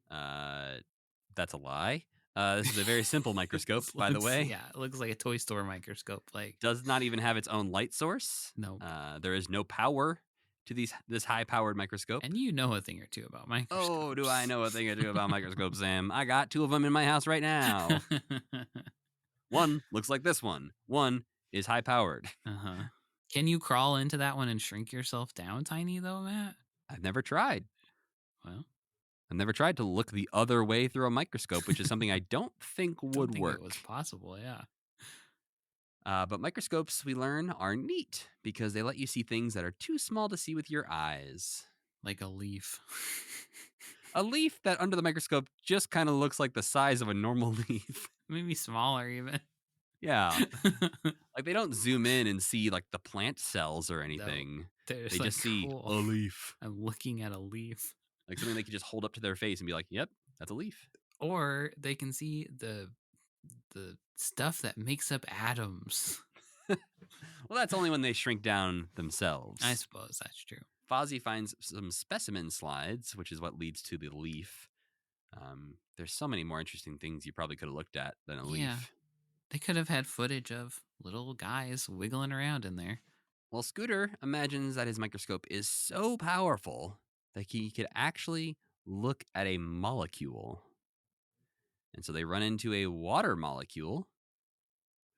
That's a lie. This is a very simple microscope, This by the looks- way. Yeah, it looks like a toy store microscope. Like, Does not even have its own light source. nope. There is no power to this high-powered microscope. And you know a thing or two about microscopes. Oh, do I know a thing or two about microscopes, Sam? I got 2 of them in my house right now. One looks like this one. One is high-powered. Uh-huh. Can you crawl into that one and shrink yourself down tiny, though, Matt? I've never tried. Well, I've never tried to look the other way through a microscope, which is something I don't think don't would think work. it was possible, yeah. But microscopes, we learn, are neat because they let you see things that are too small to see with your eyes. Like a leaf. A leaf that under the microscope just kind of looks like the size of a normal leaf. Maybe smaller, even. Yeah. Like they don't zoom in and see like the plant cells or anything. They're They like, just see cool. a leaf. I'm looking at a leaf. Like something they could just hold up to their face and be like, yep, that's a leaf. Or they can see the stuff that makes up atoms. Well, that's only when they shrink down themselves. I suppose that's true. Fozzie finds some specimen slides, which is what leads to the leaf. There's so many more interesting things you probably could have looked at than a Yeah. leaf. They could have had footage of little guys wiggling around in there. Well, Scooter imagines that his microscope is so powerful that he could actually look at a molecule. And so they run into a water molecule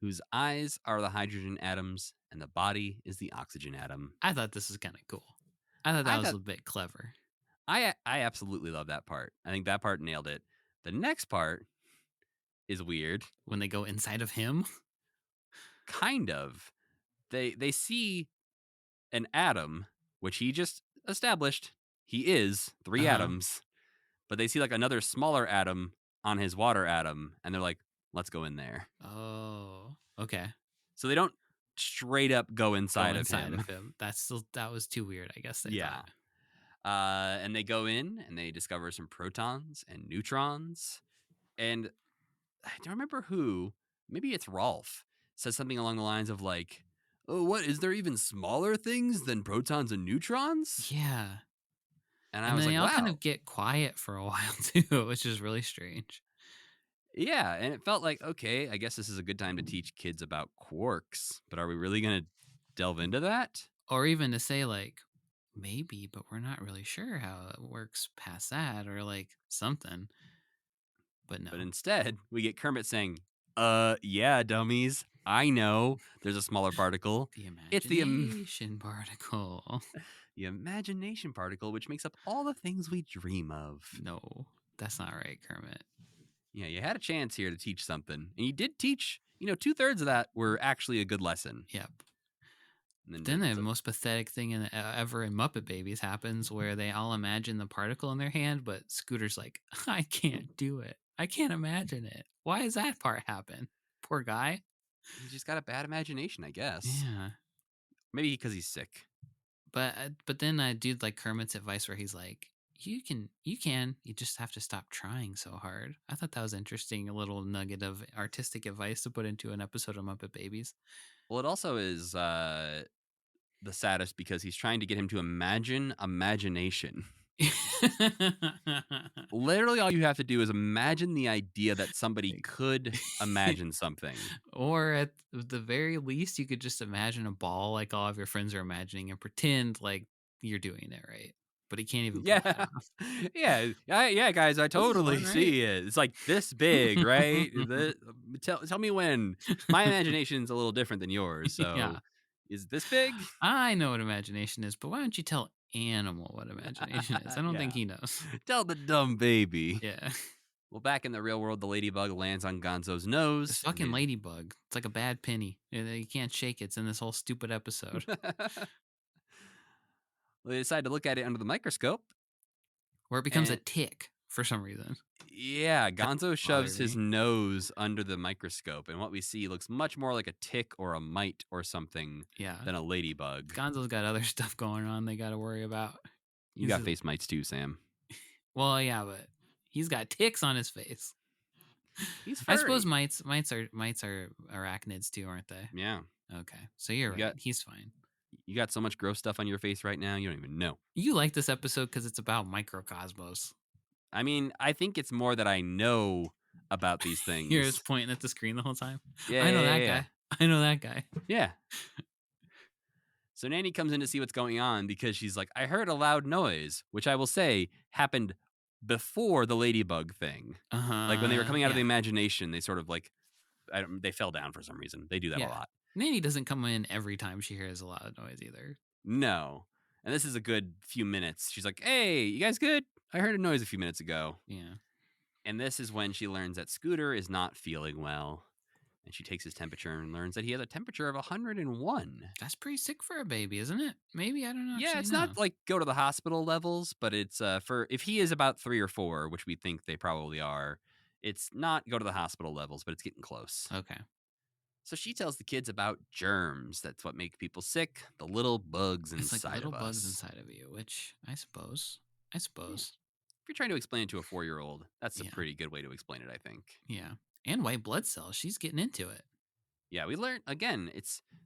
whose eyes are the hydrogen atoms and the body is the oxygen atom. I thought this was kind of cool. I thought that I was thought- a bit clever. I absolutely love that part. I think that part nailed it. The next part is weird. When they go inside of him. Kind of. They see an atom, which he just established he is 3 Uh-huh. atoms, but they see like another smaller atom on his water atom, and they're like, let's go in there. Oh, okay. So they don't straight up go Go inside, inside of him. That was too weird, I guess. They Yeah. thought. And they go in and they discover some protons and neutrons. And I don't remember who, maybe it's Rolf, says something along the lines of like, oh, what? Is there even smaller things than protons and neutrons? Yeah. And I And was then like, they all kind wow. of get quiet for a while too, which is really strange. Yeah, and it felt like, okay, I guess this is a good time to teach kids about quarks, but are we really going to delve into that? Or even to say like, maybe, but we're not really sure how it works past that, or like something. But no. But instead, we get Kermit saying, yeah, dummies. I know there's a smaller particle. The It's imagination particle. the imagination particle, which makes up all the things we dream of. No, that's not right, Kermit. Yeah, you had a chance here to teach something. And you did teach, 2/3 of that were actually a good lesson. Yep. And Then the most pathetic thing ever in Muppet Babies happens where they all imagine the particle in their hand, but Scooter's like, I can't do it. I can't imagine it. Why does that part happen? Poor guy. he's just got a bad imagination, I guess. Yeah. Maybe because he's sick. But then I do like Kermit's advice where he's like, you just have to stop trying so hard. I thought that was interesting, a little nugget of artistic advice to put into an episode of Muppet Babies. Well, it also is the saddest because he's trying to get him to imagine imagination. Literally, all you have to do is imagine the idea that somebody could imagine something. Or at the very least, you could just imagine a ball like all of your friends are imagining and pretend like you're doing it right. But he can't even pull that Yeah. off. Yeah, guys, I This is totally one, right? see it. It's like this big, right? Tell me when. My imagination's a little different than yours. So Yeah. is this big? I know what imagination is, but why don't you tell Animal what imagination is? I don't think Yeah. he knows. Tell the dumb baby. Yeah. Well, back in the real world, the ladybug lands on Gonzo's This nose. fucking ladybug. It's like a bad penny. You can't shake it. It's in this whole stupid episode. They decide to look at it under the microscope. Where it becomes a And- tick for some reason. Yeah, Gonzo shoves bothered his me. nose under the microscope, and what we see looks much more like a tick or a mite or something Yeah. than a ladybug. Gonzo's got other stuff going on they got to worry about. You got face mites too, Sam. Well, yeah, but he's got ticks on his face. He's furry. I suppose mites are arachnids too, aren't they? Yeah. Okay, so you're right. He's fine. You got so much gross stuff on your face right now, you don't even know. You like this episode because it's about microcosmos. I mean, I think it's more that I know about these things. You're just pointing at the screen the whole time. Yeah, I know that yeah. guy. I know that guy. Yeah. So Nanny comes in to see what's going on because she's like, I heard a loud noise, which I will say happened before the ladybug thing. Like when they were coming out of the imagination, they sort of like, they fell down for some reason. They do that a lot. Nanny doesn't come in every time she hears a loud noise either. No. And this is a good few minutes. She's like, hey, you guys good? I heard a noise a few minutes ago. Yeah. And this is when she learns that Scooter is not feeling well. And she takes his temperature and learns that he has a temperature of 101. That's pretty sick for a baby, isn't it? Maybe, I don't know. Yeah, it's not like go to the hospital levels, but it's for if he is about 3 or 4, which we think they probably are, it's not go to the hospital levels, but it's getting close. Okay. So she tells the kids about germs. That's what make people sick. The little bugs inside it's like little of bugs us. inside of you, which I suppose. If you're trying to explain it to a 4-year-old, that's a pretty good way to explain it, I think. Yeah. And white blood cells. She's getting into it. Yeah, we learned again.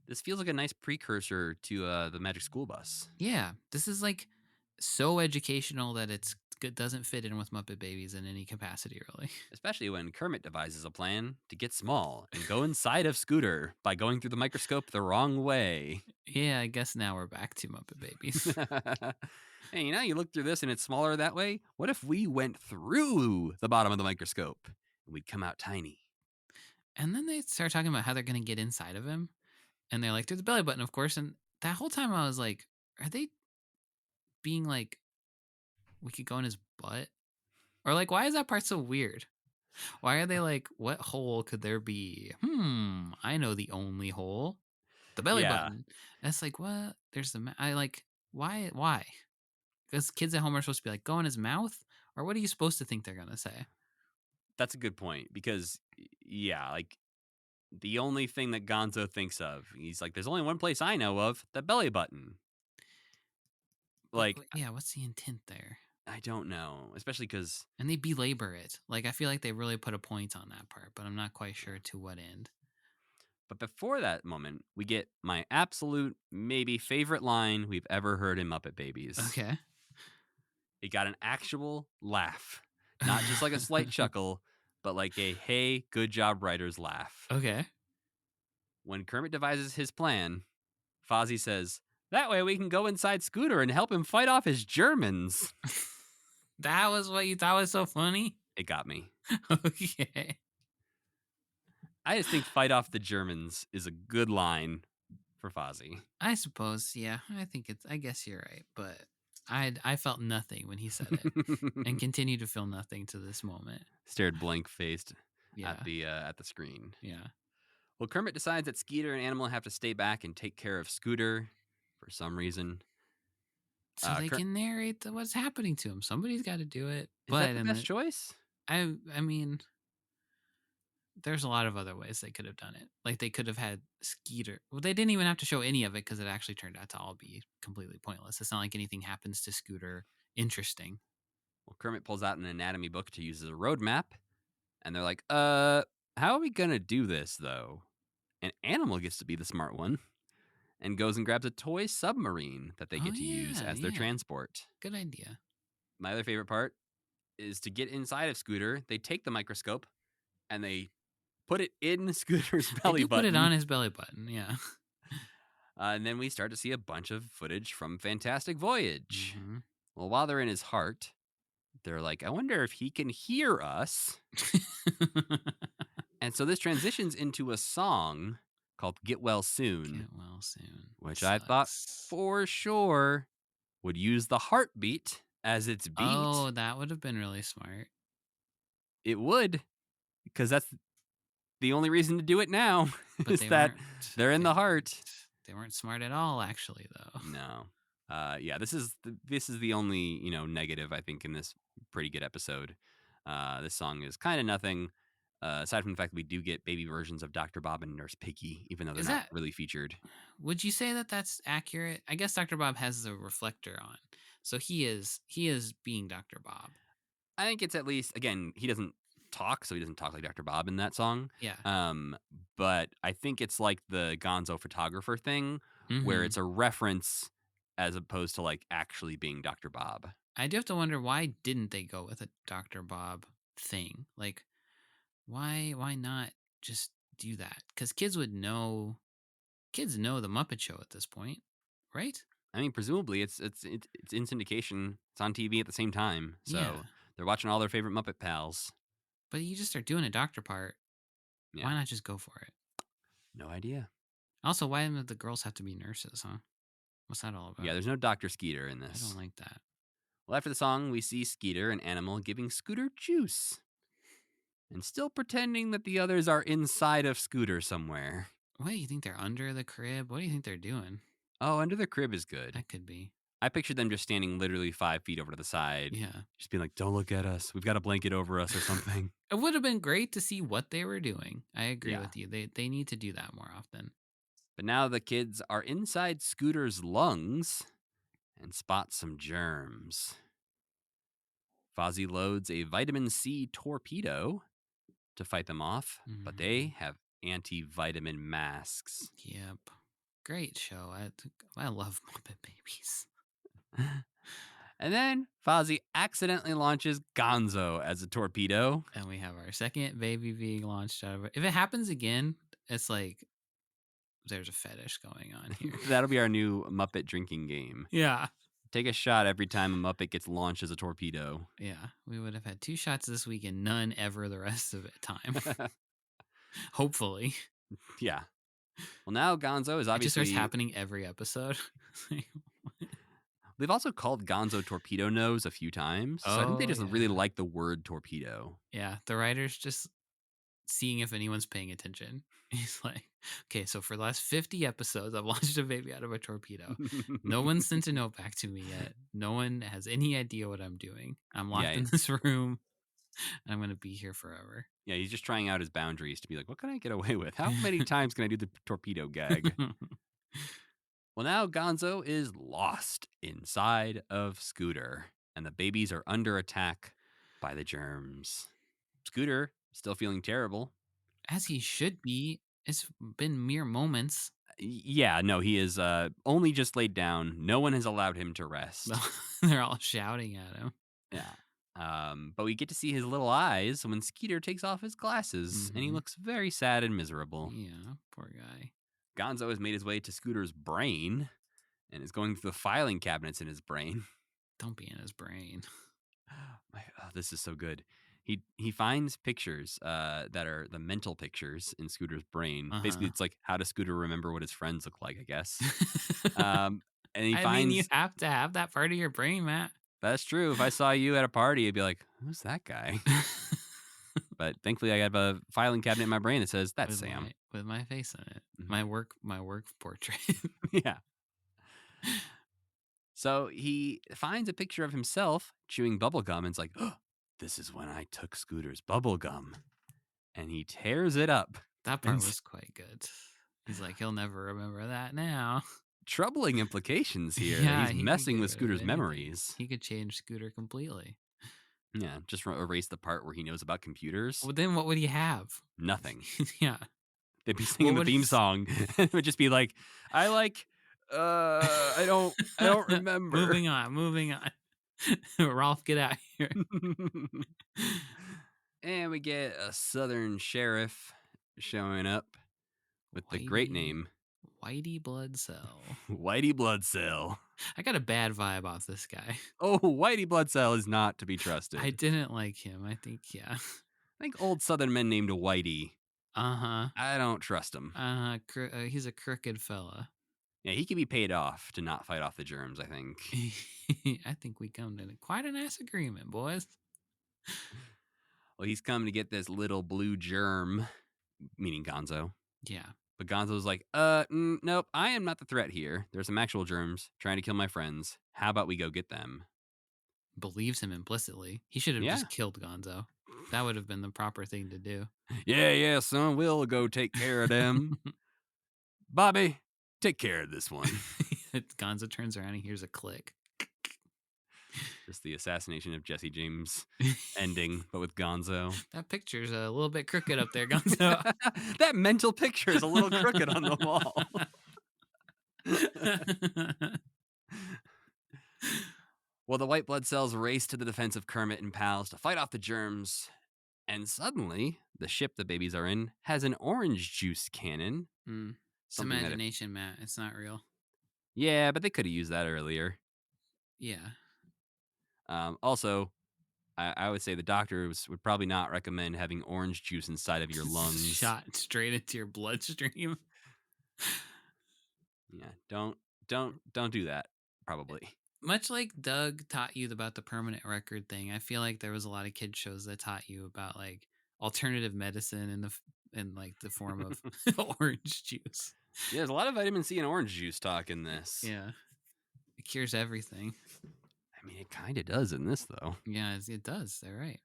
This feels like a nice precursor to the Magic School Bus. Yeah, this is like so educational that it doesn't fit in with Muppet Babies in any capacity, really. Especially when Kermit devises a plan to get small and go inside of Scooter by going through the microscope the wrong way. Yeah, I guess now we're back to Muppet Babies. Hey, you look through this and it's smaller that way. What if we went through the bottom of the microscope and we'd come out tiny? And then they start talking about how they're going to get inside of him. And they're like, there's a belly button, of course. And that whole time I was like, are they being like, we could go in his butt? Or like, why is that part so weird? Why are they like, what hole could there be? I know the only hole. The belly button. That's like, what? There's the, why? Because kids at home are supposed to be like, go in his mouth? Or what are you supposed to think they're going to say? That's a good point because, like the only thing that Gonzo thinks of, he's like, there's only one place I know of, the belly button. Like, yeah, what's the intent there? I don't know, especially because... And they belabor it. Like, I feel like they really put a point on that part, but I'm not quite sure to what end. But before that moment, we get my absolute, maybe favorite line we've ever heard in Muppet Babies. Okay. It got an actual laugh, not just like a slight chuckle, but like a "Hey, good job, writers" laugh. Okay. When Kermit devises his plan, Fozzie says, "That way we can go inside Scooter and help him fight off his Germans." That was what you thought was so funny? It got me. Okay. I just think "fight off the Germans" is a good line for Fozzie. I suppose, yeah. I guess you're right, but I felt nothing when he said it and continue to feel nothing to this moment. Stared blank-faced Yeah. at the screen. Yeah. Well, Kermit decides that Skeeter and Animal have to stay back and take care of Scooter for some reason. So they Ker- can narrate what's happening to him. Somebody's got to do it. is that the best choice? I mean, there's a lot of other ways they could have done it. Like they could have had Skeeter. Well, they didn't even have to show any of it because it actually turned out to all be completely pointless. It's not like anything happens to Scooter interesting. Well, Kermit pulls out an anatomy book to use as a roadmap, and they're like, how are we gonna do this though? And Animal gets to be the smart one and goes and grabs a toy submarine that they get to use as their transport. Good idea. My other favorite part is to get inside of Scooter, they take the microscope and they put it in Scooter's belly They do button. put it on his belly button, yeah. And then we start to see a bunch of footage from Fantastic Voyage. Mhm. Well, while they're in his heart, they're like, I wonder if he can hear us. And so this transitions into a song called Get Well Soon. Get well soon. Which I thought for sure would use the heartbeat as its beat. Oh, that would have been really smart. It would, because that's the only reason to do it now. But is that they're in the heart. They weren't smart at all, actually, though. No. Yeah, this is the only negative I think in this pretty good episode. This song is kind of nothing. Aside from the fact that we do get baby versions of Dr. Bob and Nurse Piggy, even though they're not really featured. Would you say that that's accurate? I guess Dr. Bob has the reflector on, so he is being Dr. Bob. I think it's at least, again, he doesn't talk, so he doesn't talk like Dr. Bob in that song. Yeah. But I think it's like the Gonzo photographer thing, where it's a reference as opposed to like actually being Dr. Bob. I do have to wonder, why didn't they go with a Dr. Bob thing? Like, why not just do that? Because kids know the Muppet Show at this point, right? I mean, presumably it's in syndication. It's on TV at the same time, so Yeah. they're watching all their favorite Muppet pals. But you just start doing a doctor part. Yeah. Why not just go for it? No idea. Also, why do the girls have to be nurses, huh? What's that all about? Yeah, there's no Dr. Skeeter in this. I don't like that. Well, after the song, we see Skeeter and Animal giving Scooter juice. And still pretending that the others are inside of Scooter somewhere. What, you think they're under the crib? What do you think they're doing? Oh, under the crib is good. That could be. I pictured them just standing literally 5 feet over to the side. Yeah. Just being like, don't look at us. We've got a blanket over us or something. It would have been great to see what they were doing. I agree Yeah. with you. They need to do that more often. But now the kids are inside Scooter's lungs and spot some germs. Fozzie loads a vitamin C torpedo to fight them off, but they have anti-vitamin masks. Yep. Great show. I love Muppet Babies. And then Fozzie accidentally launches Gonzo as a torpedo. And we have our second baby being launched out of it. If it happens again, it's like there's a fetish going on here. That'll be our new Muppet drinking game. Yeah. Take a shot every time a Muppet gets launched as a torpedo. Yeah. We would have had 2 shots this week and none ever the rest of the time. Hopefully. Yeah. Well, now Gonzo is obviously... It just starts happening every episode. They've also called Gonzo Torpedo Nose a few times. So I think they just really like the word torpedo. Yeah. The writer's just seeing if anyone's paying attention. He's like, okay, so for the last 50 episodes, I've launched a baby out of a torpedo. No one sent a note back to me yet. No one has any idea what I'm doing. I'm locked in this room. And I'm going to be here forever. Yeah, he's just trying out his boundaries to be like, what can I get away with? How many times can I do the torpedo gag? Well, now Gonzo is lost inside of Scooter, and the babies are under attack by the germs. Scooter, still feeling terrible. As he should be. It's been mere moments. Yeah, no, he is only just laid down. No one has allowed him to rest. They're all shouting at him. Yeah. But we get to see his little eyes when Skeeter takes off his glasses, and he Mhm. looks very sad and miserable. Yeah, poor guy. Gonzo has made his way to Scooter's brain and is going through the filing cabinets in his brain. Don't be in his brain. This is so good. He finds pictures that are the mental pictures in Scooter's brain. Basically, Uh-huh. it's like how does Scooter remember what his friends look like, I guess. And he I mean, you finds have to have that part of your brain, Matt. that's true. If I saw you at a party, I'd be like, "Who's that guy?" But thankfully, I have a filing cabinet in my brain that says that's Sam. With my face in it. Mhm. My work portrait. Yeah. So he finds a picture of himself chewing bubblegum and it's like, oh, this is when I took Scooter's bubblegum. And he tears it up. That And part was quite good. He's like, he'll never remember that now. troubling implications here. Yeah, He's he could messing get with rid of Scooter's anything. memories. He could change Scooter completely. Yeah, just erase the part where he knows about computers. Well, then what would he have? Nothing. Yeah. They'd be singing the would theme he song. It would just be like, I don't remember. Moving on. Rolf, get out here. And we get a southern sheriff showing up with the great name Whitey Blood Cell. Whitey Bloodcell. I got a bad vibe off this guy. Oh, Whitey Bloodcell is not to be trusted. I didn't like him. I think, yeah. I think old southern men named Whitey. Uh-huh. I don't trust him. He's a crooked fella. Yeah, he can be paid off to not fight off the germs, I think. I think we come to quite a nice agreement, boys. Well, he's come to get this little blue germ, meaning Gonzo. Yeah. But Gonzo's like, nope, I am not the threat here. There's some actual germs trying to kill my friends. How about we go get them? Believes him implicitly. He should have Yeah. just killed Gonzo. That would have been the proper thing to do. Yeah, son, we'll go take care of them. Bobby, take care of this one. Gonzo turns around and hears a click. Just the assassination of Jesse James ending, but with Gonzo. That picture's a little bit crooked up there, Gonzo. That mental picture is a little crooked on the wall. Well, the white blood cells race to the defense of Kermit and pals to fight off the germs. And suddenly, the ship the babies are in has an orange juice cannon. It's Something that imagination, Matt. It's not real. Yeah, but they could have used that earlier. Yeah. Also, I would say the doctors would probably not recommend having orange juice inside of your lungs. Shot straight into your bloodstream. Yeah, don't do that. Probably. Much like Doug taught you about the permanent record thing, I feel like there was a lot of kids shows that taught you about like alternative medicine in like the form of orange juice. Yeah, there's a lot of vitamin C and orange juice talk in this. Yeah, it cures everything. I mean, it kind of does in this though. Yeah, it does. They're right.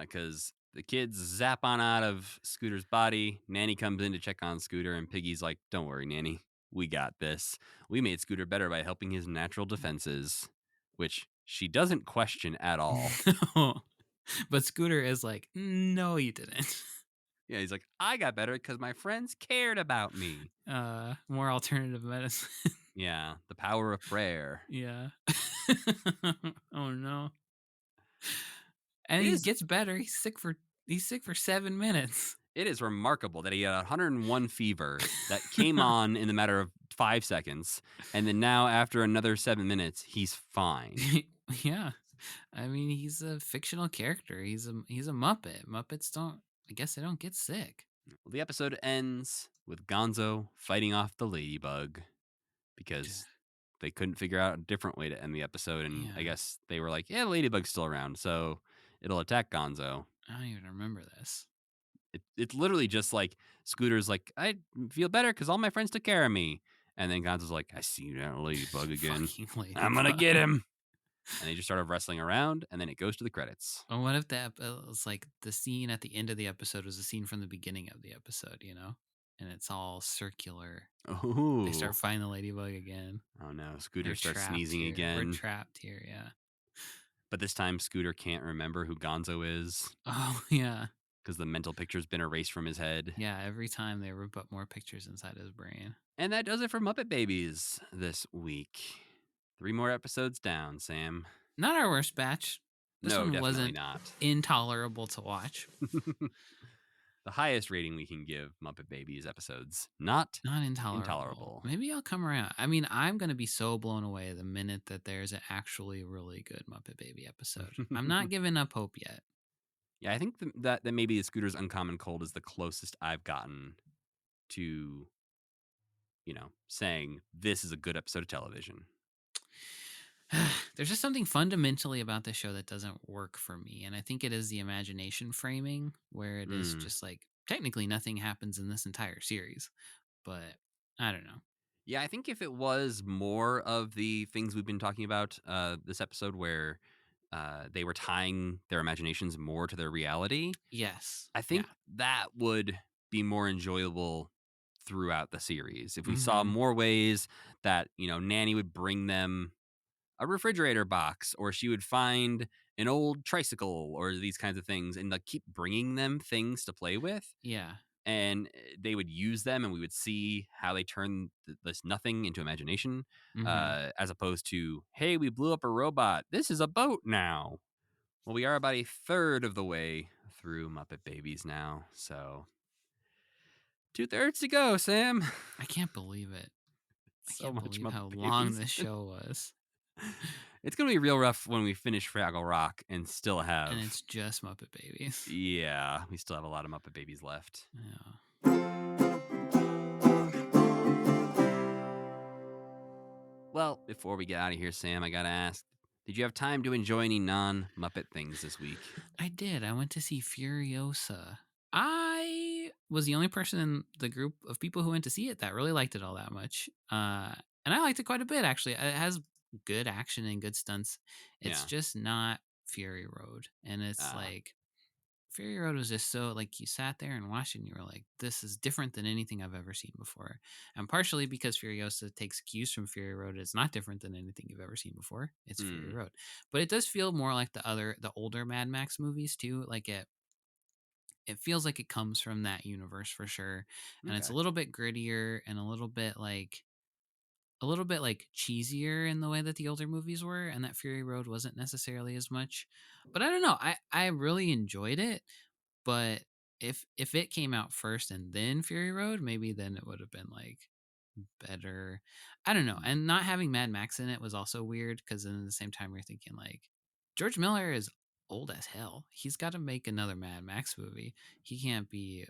Because the kids zap on out of Scooter's body. Nanny comes in to check on Scooter, and Piggy's like, "Don't worry, Nanny. We got this. We made Scooter better by helping his natural defenses," which she doesn't question at all. But Scooter is like, "No, you didn't." Yeah, he's like, "I got better because my friends cared about me." More alternative medicine. Yeah, the power of prayer. Yeah. Oh no. And he gets better. He's sick for 7 minutes. It is remarkable that he had 101 fever that came on in the matter of 5 seconds, and then now after another 7 minutes, he's fine. Yeah. I mean, he's a fictional character. He's a Muppet. Muppets I guess they don't get sick. Well, the episode ends with Gonzo fighting off the ladybug because they couldn't figure out a different way to end the episode, and I guess they were like, yeah, the ladybug's still around, so it'll attack Gonzo. I don't even remember this. It's literally just like Scooter's like, I feel better because all my friends took care of me. And then Gonzo's like, I see you down a ladybug again. I'm going to get him. And they just started wrestling around, and then it goes to the credits. Well, what if that was like the scene at the end of the episode was the scene from the beginning of the episode, you know? And it's all circular. Oh. They start fighting the ladybug again. Oh no, Scooter starts sneezing again. We're trapped here, yeah. But this time Scooter can't remember who Gonzo is. Oh, yeah. because the mental picture's been erased from his head. Yeah, every time they would put more pictures inside his brain. And that does it for Muppet Babies this week. 3 more episodes down, Sam. Not our worst batch. This No, one definitely wasn't not. intolerable to watch. The highest rating we can give Muppet Babies episodes. Not Not intolerable. intolerable. Maybe I'll come around. I mean, I'm going to be so blown away the minute that there's an actually really good Muppet Baby episode. I'm not giving up hope yet. Yeah, I think that maybe Scooter's Uncommon Cold is the closest I've gotten to, saying this is a good episode of television. There's just something fundamentally about this show that doesn't work for me. And I think it is the imagination framing, where it is just like technically nothing happens in this entire series. But I don't know. Yeah, I think if it was more of the things we've been talking about this episode where they were tying their imaginations more to their reality, Yes. I think that would be more enjoyable throughout the series. If we saw more ways that, Nanny would bring them a refrigerator box, or she would find an old tricycle, or these kinds of things, and like keep bringing them things to play with. Yeah. And they would use them, and we would see how they turn this nothing into imagination, as opposed to, hey, we blew up a robot. This is a boat now. Well, we are about a third of the way through Muppet Babies now, so 2/3 to go, Sam. I can't believe it. So I can't much believe Muppet how Babies. long this show was. It's gonna be real rough when we finish Fraggle Rock and still have. And it's just Muppet Babies. Yeah, we still have a lot of Muppet Babies left. Yeah. Well, before we get out of here, Sam, I gotta ask, did you have time to enjoy any non-Muppet things this week? I did. I went to see Furiosa. I was the only person in the group of people who went to see it that really liked it all that much. And I liked it quite a bit, actually. It has good action and good stunts. It's just not Fury Road. And it's like, Fury Road was just so, like, you sat there and watched it and you were like, this is different than anything I've ever seen before. And partially because Furiosa takes cues from Fury Road, it's not different than anything you've ever seen before. It's Fury Road. But it does feel more like the older Mad Max movies too. Like it feels like it comes from that universe for sure. And it's a little bit grittier and a little bit like cheesier in the way that the older movies were, and that Fury Road wasn't necessarily as much. But I don't know. I really enjoyed it, but if it came out first and then Fury Road, maybe then it would have been like better. I don't know. And not having Mad Max in it was also weird, because then at the same time you're thinking like, George Miller is old as hell. He's got to make another Mad Max movie. He can't be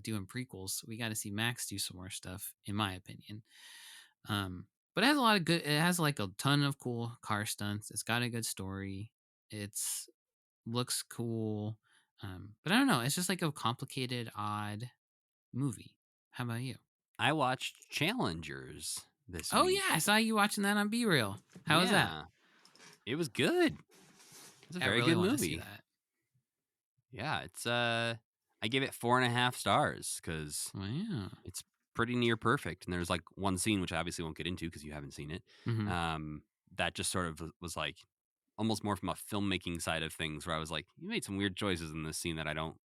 doing prequels. We got to see Max do some more stuff, in my opinion. But it has a lot of good. It has like a ton of cool car stunts. It's got a good story. It's looks cool. But I don't know. It's just like a complicated, odd movie. How about you? I watched Challengers this Oh week. yeah, I saw you watching that on B Real. How was that? It was good. It's a very really good wanna movie. see that. Yeah, it's I gave it 4.5 stars because Wow. it's pretty near perfect. And there's like one scene, which I obviously won't get into because you haven't seen it, that just sort of was like almost more from a filmmaking side of things, where I was like, you made some weird choices in this scene that I don't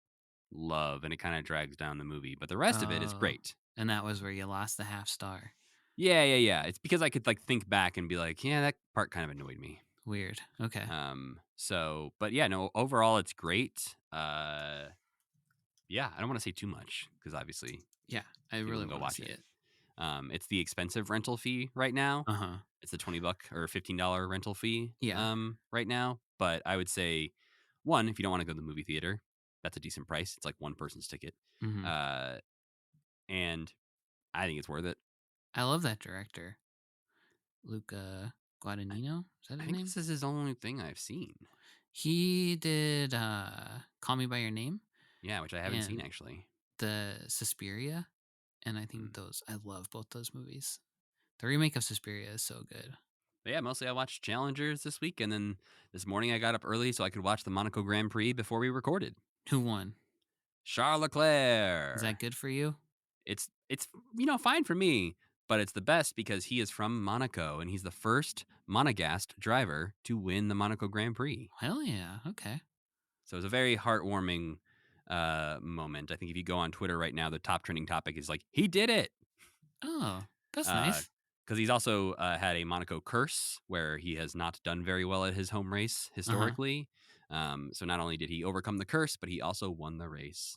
love, and it kind of drags down the movie. But the rest of it is great. And that was where you lost the half star. Yeah. It's because I could like think back and be like, yeah, that part kind of annoyed me. Weird. Okay. But yeah, no, overall it's great. Yeah, I don't want to say too much because obviously, Yeah, I people really can go want watch to see it. it. It's the expensive rental fee right now. It's the $20 or $15 rental fee. Yeah. Right now. But I would say, one, if you don't want to go to the movie theater, that's a decent price. It's like one person's ticket. And I think it's worth it. I love that director, Luca Guadagnino. Is that his I think name? this is his only thing I've seen. He did Call Me by Your Name. Yeah, which I haven't seen actually. The Suspiria, and I think I love both those movies. The remake of Suspiria is so good. But yeah, mostly I watched Challengers this week, and then this morning I got up early so I could watch the Monaco Grand Prix before we recorded. Who won? Charles Leclerc. Is that good for you? It's fine for me, but it's the best because he is from Monaco and he's the first Monegasque driver to win the Monaco Grand Prix. Hell yeah. Okay. So it was a very heartwarming moment. I think if you go on Twitter right now, the top trending topic is like, he did it. Oh, that's nice. Because he's also had a Monaco curse where he has not done very well at his home race historically. So not only did he overcome the curse, but he also won the race.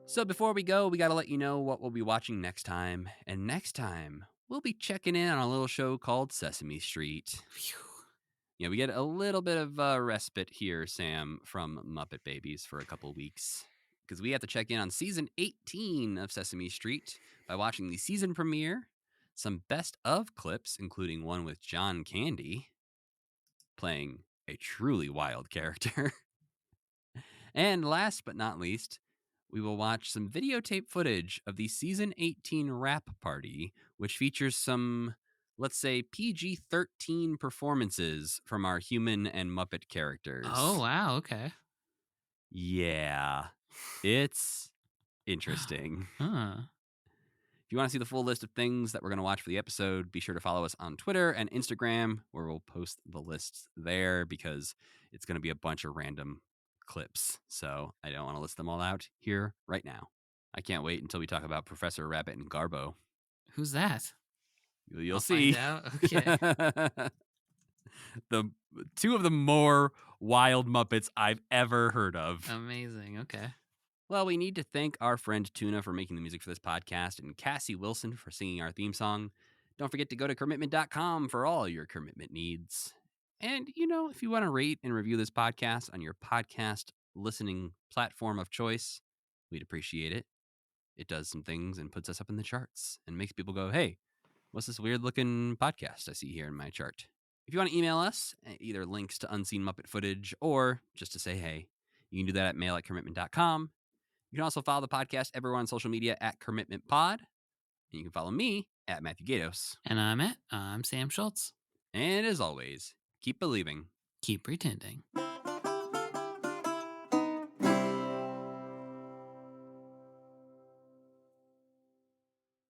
So before we go, we got to let you know what we'll be watching next time. And next time, we'll be checking in on a little show called Sesame Street. Phew. Yeah, we get a little bit of respite here, Sam, from Muppet Babies for a couple weeks. Because we have to check in on season 18 of Sesame Street by watching the season premiere, some best of clips, including one with John Candy playing a truly wild character. And last but not least, we will watch some videotape footage of the season 18 wrap party, which features some, let's say, PG-13 performances from our human and Muppet characters. Oh, wow. Okay. Yeah, it's interesting. Huh. If you want to see the full list of things that we're going to watch for the episode, be sure to follow us on Twitter and Instagram, where we'll post the lists there because it's going to be a bunch of random clips. So I don't want to list them all out here right now. I can't wait until we talk about Professor Rabbit and Garbo. Who's that? You'll I'll see. find out. Okay. The two of the more wild Muppets I've ever heard of. Amazing. Okay. Well, we need to thank our friend Tuna for making the music for this podcast and Cassie Wilson for singing our theme song. Don't forget to go to commitment.com for all your commitment needs. And, if you want to rate and review this podcast on your podcast listening platform of choice, we'd appreciate it. It does some things and puts us up in the charts and makes people go, hey, what's this weird looking podcast I see here in my chart? If you want to email us, either links to unseen Muppet footage or just to say hey, you can do that at mail@commitment.com. You can also follow the podcast everywhere on social media at Commitment Pod. And you can follow me at Matthew Gatos. And I'm Sam Schultz. And as always, keep believing. Keep pretending.